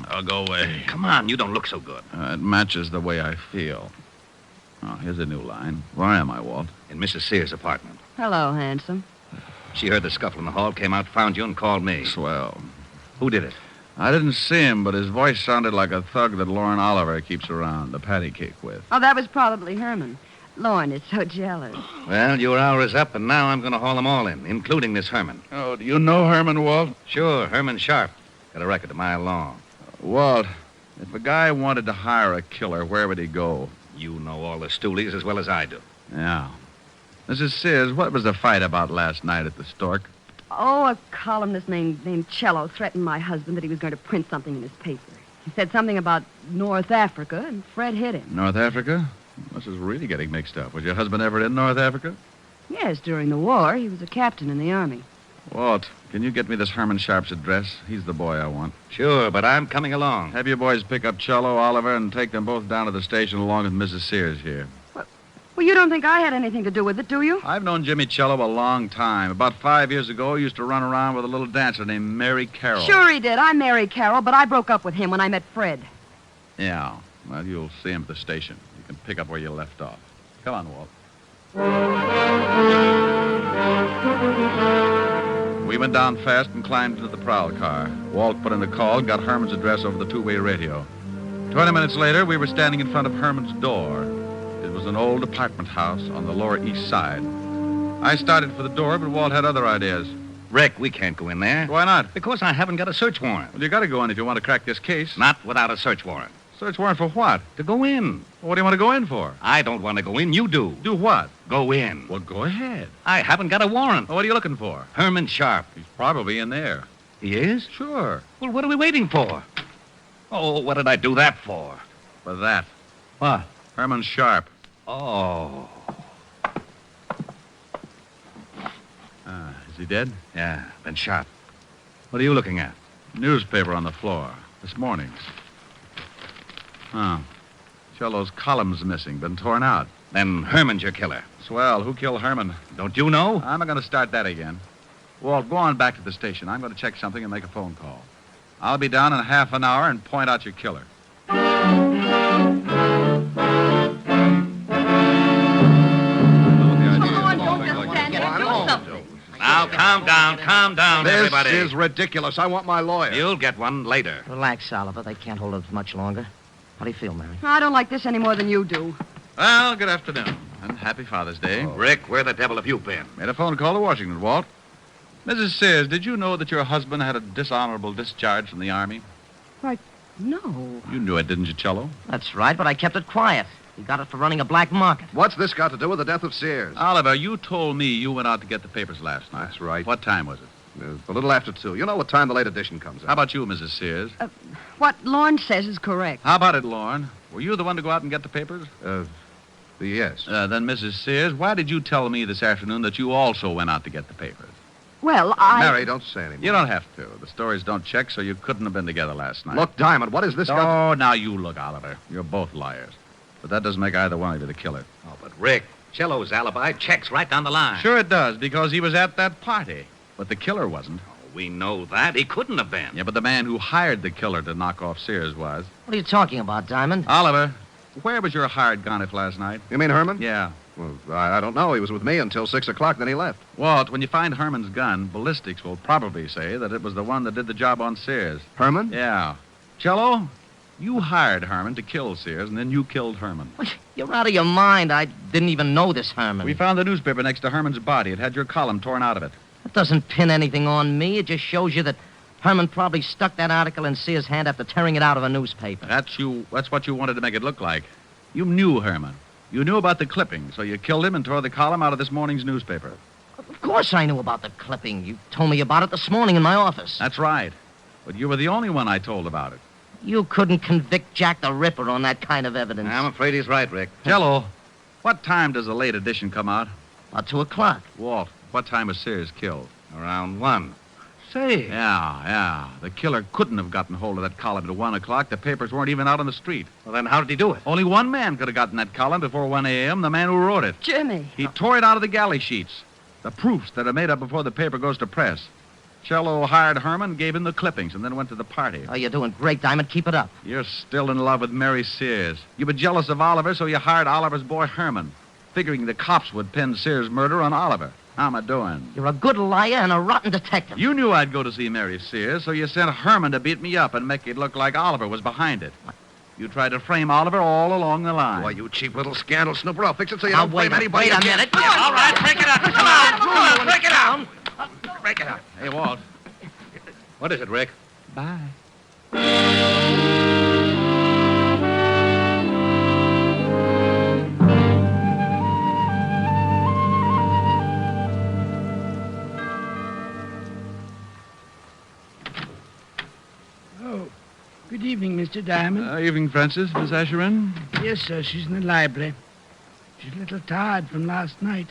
[SPEAKER 2] I'll go away.
[SPEAKER 17] Come on, you don't look so good.
[SPEAKER 2] It matches the way I feel. Oh, here's a new line. Where am I, Walt?
[SPEAKER 8] In Mrs. Sears' apartment.
[SPEAKER 14] Hello, handsome.
[SPEAKER 8] She heard the scuffle in the hall, came out, found you, and called me.
[SPEAKER 2] Swell.
[SPEAKER 8] Who did it?
[SPEAKER 2] I didn't see him, but his voice sounded like a thug that Lorne Oliver keeps around, the patty cake with.
[SPEAKER 14] Oh, that was probably Herman. Lorne is so jealous.
[SPEAKER 8] Well, your hour is up, and now I'm going to haul them all in, including this Herman.
[SPEAKER 2] Oh, do you know Herman, Walt?
[SPEAKER 8] Sure, Herman Sharp. Got a record a mile long.
[SPEAKER 2] Walt, if a guy wanted to hire a killer, where would he go?
[SPEAKER 8] You know all the stoolies as well as I do.
[SPEAKER 2] Yeah. Mrs. Sears, what was the fight about last night at the Stork?
[SPEAKER 14] Oh, a columnist named Cello threatened my husband that he was going to print something in his paper. He said something about North Africa, and Fred hit him.
[SPEAKER 2] North Africa? This is really getting mixed up. Was your husband ever in North Africa?
[SPEAKER 14] Yes, during the war. He was a captain in the Army.
[SPEAKER 2] Walt, can you get me this Herman Sharp's address? He's the boy I want.
[SPEAKER 8] Sure, but I'm coming along.
[SPEAKER 2] Have your boys pick up Cello, Oliver, and take them both down to the station along with Mrs. Sears here.
[SPEAKER 14] Well, you don't think I had anything to do with it, do you?
[SPEAKER 2] I've known Jimmy Cello a long time. About 5 years ago, he used to run around with a little dancer named Mary Carroll.
[SPEAKER 14] Sure he did. I married Carol, but I broke up with him when I met Fred.
[SPEAKER 2] Yeah. Well, you'll see him at the station. You can pick up where you left off. Come on, Walt. We went down fast and climbed into the prowl car. Walt put in a call, got Herman's address over the two-way radio. 20 minutes later, we were standing in front of Herman's door. It was an old apartment house on the Lower East Side. I started for the door, but Walt had other ideas.
[SPEAKER 8] Rick, we can't go in there.
[SPEAKER 2] Why not?
[SPEAKER 8] Because I haven't got a search warrant.
[SPEAKER 2] Well, you got to go in if you want to crack this case.
[SPEAKER 8] Not without a search warrant.
[SPEAKER 2] Search warrant for what?
[SPEAKER 8] To go in.
[SPEAKER 2] Well, what do you want to go in for?
[SPEAKER 8] I don't want to go in. You do.
[SPEAKER 2] Do what?
[SPEAKER 8] Go in.
[SPEAKER 2] Well, go ahead.
[SPEAKER 8] I haven't got a warrant.
[SPEAKER 2] Well, what are you looking for?
[SPEAKER 8] Herman Sharp.
[SPEAKER 2] He's probably in there.
[SPEAKER 8] He is?
[SPEAKER 2] Sure.
[SPEAKER 8] Well, what are we waiting for? Oh, what did I do that for?
[SPEAKER 2] For that.
[SPEAKER 8] What?
[SPEAKER 2] Herman Sharp.
[SPEAKER 8] Oh.
[SPEAKER 2] Is he dead?
[SPEAKER 8] Yeah, been shot. What are you looking at?
[SPEAKER 2] Newspaper on the floor. This morning. Oh. Cello's column's missing. Been torn out.
[SPEAKER 8] Then Herman's your killer.
[SPEAKER 2] Swell. Who killed Herman?
[SPEAKER 8] Don't you know?
[SPEAKER 2] I'm not going to start that again. Walt, go on back to the station. I'm going to check something and make a phone call. I'll be down in half an hour and point out your killer.
[SPEAKER 7] Now,
[SPEAKER 8] Calm down,
[SPEAKER 15] This
[SPEAKER 8] everybody.
[SPEAKER 15] is ridiculous. I want my lawyer.
[SPEAKER 8] You'll get one later.
[SPEAKER 17] Relax, Oliver. They can't hold us much longer. How do you feel, Mary?
[SPEAKER 4] I don't like this any more than you do.
[SPEAKER 2] Well, good afternoon, and happy Father's Day.
[SPEAKER 8] Rick, where the devil have you been?
[SPEAKER 2] Made a phone call to Washington, Walt. Mrs. Sears, did you know that your husband had a dishonorable discharge from the Army?
[SPEAKER 4] Why, no.
[SPEAKER 2] You knew it, didn't you, Cello?
[SPEAKER 17] That's right, but I kept it quiet. He got it for running a black market.
[SPEAKER 15] What's this got to do with the death of Sears?
[SPEAKER 2] Oliver, you told me you went out to get the papers last night.
[SPEAKER 15] That's right.
[SPEAKER 2] What time was it?
[SPEAKER 15] A little after 2. You know what time the late edition comes out.
[SPEAKER 2] How about you, Mrs. Sears?
[SPEAKER 4] What Lorne says is correct.
[SPEAKER 2] How about it, Lorne? Were you the one to go out and get the papers?
[SPEAKER 15] Yes.
[SPEAKER 2] Then, Mrs. Sears, why did you tell me this afternoon that you also went out to get the papers?
[SPEAKER 4] Well,
[SPEAKER 15] Mary, don't say anything.
[SPEAKER 2] You don't have to. The stories don't check, so you couldn't have been together last night.
[SPEAKER 15] Look, Diamond, what is this
[SPEAKER 2] Oh, now you look, Oliver. You're both liars. But that doesn't make either one of you the killer.
[SPEAKER 8] Oh, but Rick, Cello's alibi checks right down the line.
[SPEAKER 2] Sure it does, because he was at that party. But the killer wasn't.
[SPEAKER 8] We know that. He couldn't have been.
[SPEAKER 2] Yeah, but the man who hired the killer to knock off Sears was.
[SPEAKER 17] What are you talking about, Diamond?
[SPEAKER 2] Oliver, where was your hired gun if last night?
[SPEAKER 15] You mean Herman?
[SPEAKER 2] Yeah.
[SPEAKER 15] Well, I don't know. He was with me until 6 o'clock, then he left.
[SPEAKER 2] Walt, when you find Herman's gun, ballistics will probably say that it was the one that did the job on Sears.
[SPEAKER 15] Herman?
[SPEAKER 2] Yeah. Cello, you hired Herman to kill Sears, and then you killed Herman.
[SPEAKER 17] You're out of your mind. I didn't even know this Herman.
[SPEAKER 2] We found the newspaper next to Herman's body. It had your column torn out of it.
[SPEAKER 17] That doesn't pin anything on me. It just shows you that Herman probably stuck that article in Sears' hand after tearing it out of a newspaper.
[SPEAKER 2] That's what you wanted to make it look like. You knew Herman. You knew about the clipping, so you killed him and tore the column out of this morning's newspaper.
[SPEAKER 17] Of course I knew about the clipping. You told me about it this morning in my office.
[SPEAKER 2] That's right. But you were the only one I told about it.
[SPEAKER 17] You couldn't convict Jack the Ripper on that kind of evidence.
[SPEAKER 8] I'm afraid he's right, Rick.
[SPEAKER 2] Jello, what time does the late edition come out?
[SPEAKER 17] About 2 o'clock.
[SPEAKER 2] Walt, what time was Sears killed?
[SPEAKER 8] Around 1.
[SPEAKER 2] Say. Yeah. The killer couldn't have gotten hold of that column at 1 o'clock. The papers weren't even out on the street.
[SPEAKER 8] Well, then how did he do it?
[SPEAKER 2] Only one man could have gotten that column before 1 a.m., the man who wrote it.
[SPEAKER 4] Jimmy.
[SPEAKER 2] He tore it out of the galley sheets. The proofs that are made up before the paper goes to press. Cello hired Herman, gave him the clippings, and then went to the party.
[SPEAKER 17] Oh, you're doing great, Diamond. Keep it up.
[SPEAKER 2] You're still in love with Mary Sears. You were jealous of Oliver, so you hired Oliver's boy Herman, figuring the cops would pin Sears' murder on Oliver. How am I doing?
[SPEAKER 17] You're a good liar and a rotten detective.
[SPEAKER 2] You knew I'd go to see Mary Sears, so you sent Herman to beat me up and make it look like Oliver was behind it. You tried to frame Oliver all along the line.
[SPEAKER 15] Boy, you cheap little scandal snooper. I'll fix it so you don't blame anybody.
[SPEAKER 17] Wait a minute.
[SPEAKER 8] Yeah, all right, break it up. Come on, break it up.
[SPEAKER 15] Break it up.
[SPEAKER 2] Hey, Walt.
[SPEAKER 8] What is it, Rick?
[SPEAKER 2] Bye.
[SPEAKER 18] Oh, good evening, Mr. Diamond.
[SPEAKER 2] Evening, Francis. Miss Asherin?
[SPEAKER 18] Yes, sir. She's in the library. She's a little tired from last night.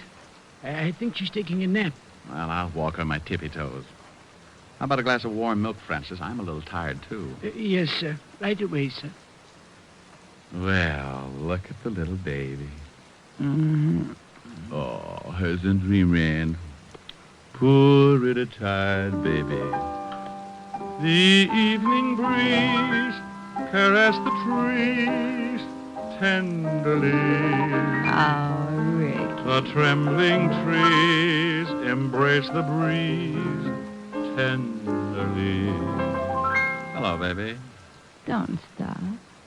[SPEAKER 18] I think she's taking a nap.
[SPEAKER 2] Well, I'll walk on my tippy toes. How about a glass of warm milk, Francis? I'm a little tired, too.
[SPEAKER 18] Yes, sir. Right away, sir.
[SPEAKER 2] Well, look at the little baby.
[SPEAKER 18] Mm-hmm.
[SPEAKER 2] Oh, hasn't dreaming. Poor little tired baby. The evening breeze caressed the trees tenderly.
[SPEAKER 14] Oh, Rick.
[SPEAKER 2] The trembling trees embrace the breeze tenderly. Hello, baby.
[SPEAKER 14] Don't stop.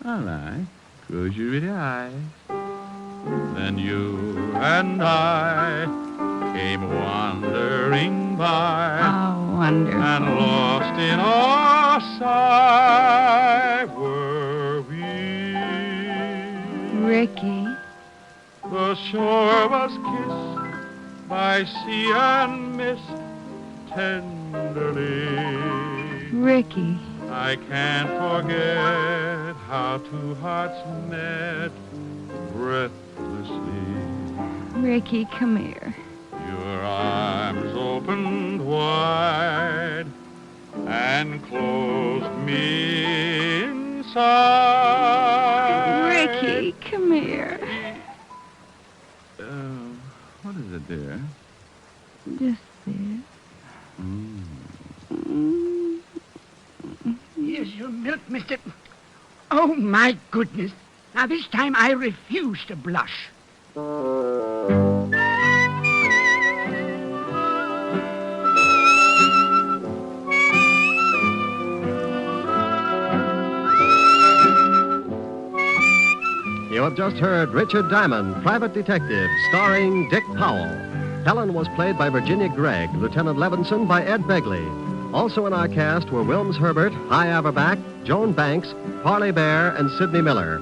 [SPEAKER 2] All right. Close your pretty eyes. Then you and I came wandering by.
[SPEAKER 14] Oh, wonderful.
[SPEAKER 2] And lost in our sight were we.
[SPEAKER 14] Ricky.
[SPEAKER 2] The shore was kissed by sea and mist tenderly.
[SPEAKER 14] Ricky.
[SPEAKER 2] I can't forget how two hearts met breathlessly.
[SPEAKER 14] Ricky, come here.
[SPEAKER 2] Your arms opened wide and closed me inside.
[SPEAKER 14] Ricky, come here.
[SPEAKER 2] What is it, dear?
[SPEAKER 14] Just this.
[SPEAKER 18] Here's your milk, mister. Oh, my goodness. Now, this time I refuse to blush.
[SPEAKER 11] You have just heard Richard Diamond, Private Detective, starring Dick Powell. Helen was played by Virginia Gregg, Lieutenant Levinson by Ed Begley. Also in our cast were Wilms Herbert, Hy Averback, Joan Banks, Parley Bear, and Sidney Miller.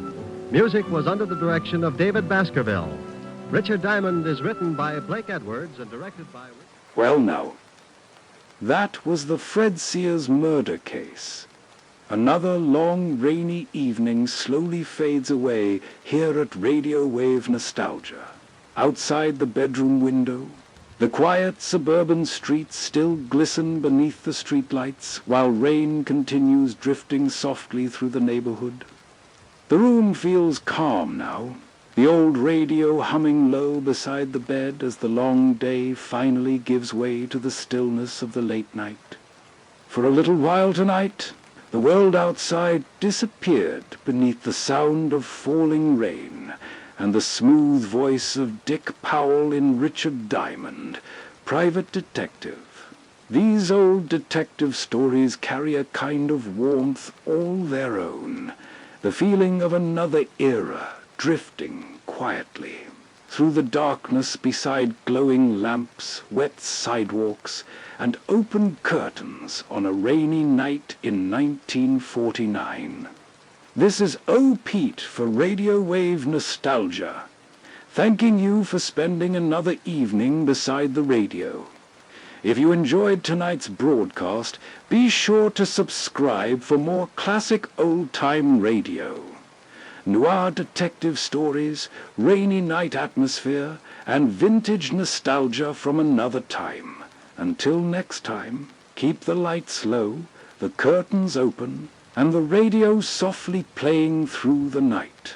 [SPEAKER 11] Music was under the direction of David Baskerville. Richard Diamond is written by Blake Edwards and directed by...
[SPEAKER 1] Well, now, that was the Fred Sears murder case. Another long, rainy evening slowly fades away here at Radiowave Nostalgia. Outside the bedroom window, the quiet suburban streets still glisten beneath the streetlights while rain continues drifting softly through the neighborhood. The room feels calm now, the old radio humming low beside the bed as the long day finally gives way to the stillness of the late night. For a little while tonight, the world outside disappeared beneath the sound of falling rain and the smooth voice of Dick Powell in Richard Diamond, Private Detective. These old detective stories carry a kind of warmth all their own, the feeling of another era drifting quietly through the darkness beside glowing lamps, wet sidewalks, and open curtains on a rainy night in 1949. This is O. Pete for Radiowave Nostalgia, thanking you for spending another evening beside the radio. If you enjoyed tonight's broadcast, be sure to subscribe for more classic old-time radio. Noir detective stories, rainy night atmosphere, and vintage nostalgia from another time. Until next time, keep the lights low, the curtains open, and the radio softly playing through the night.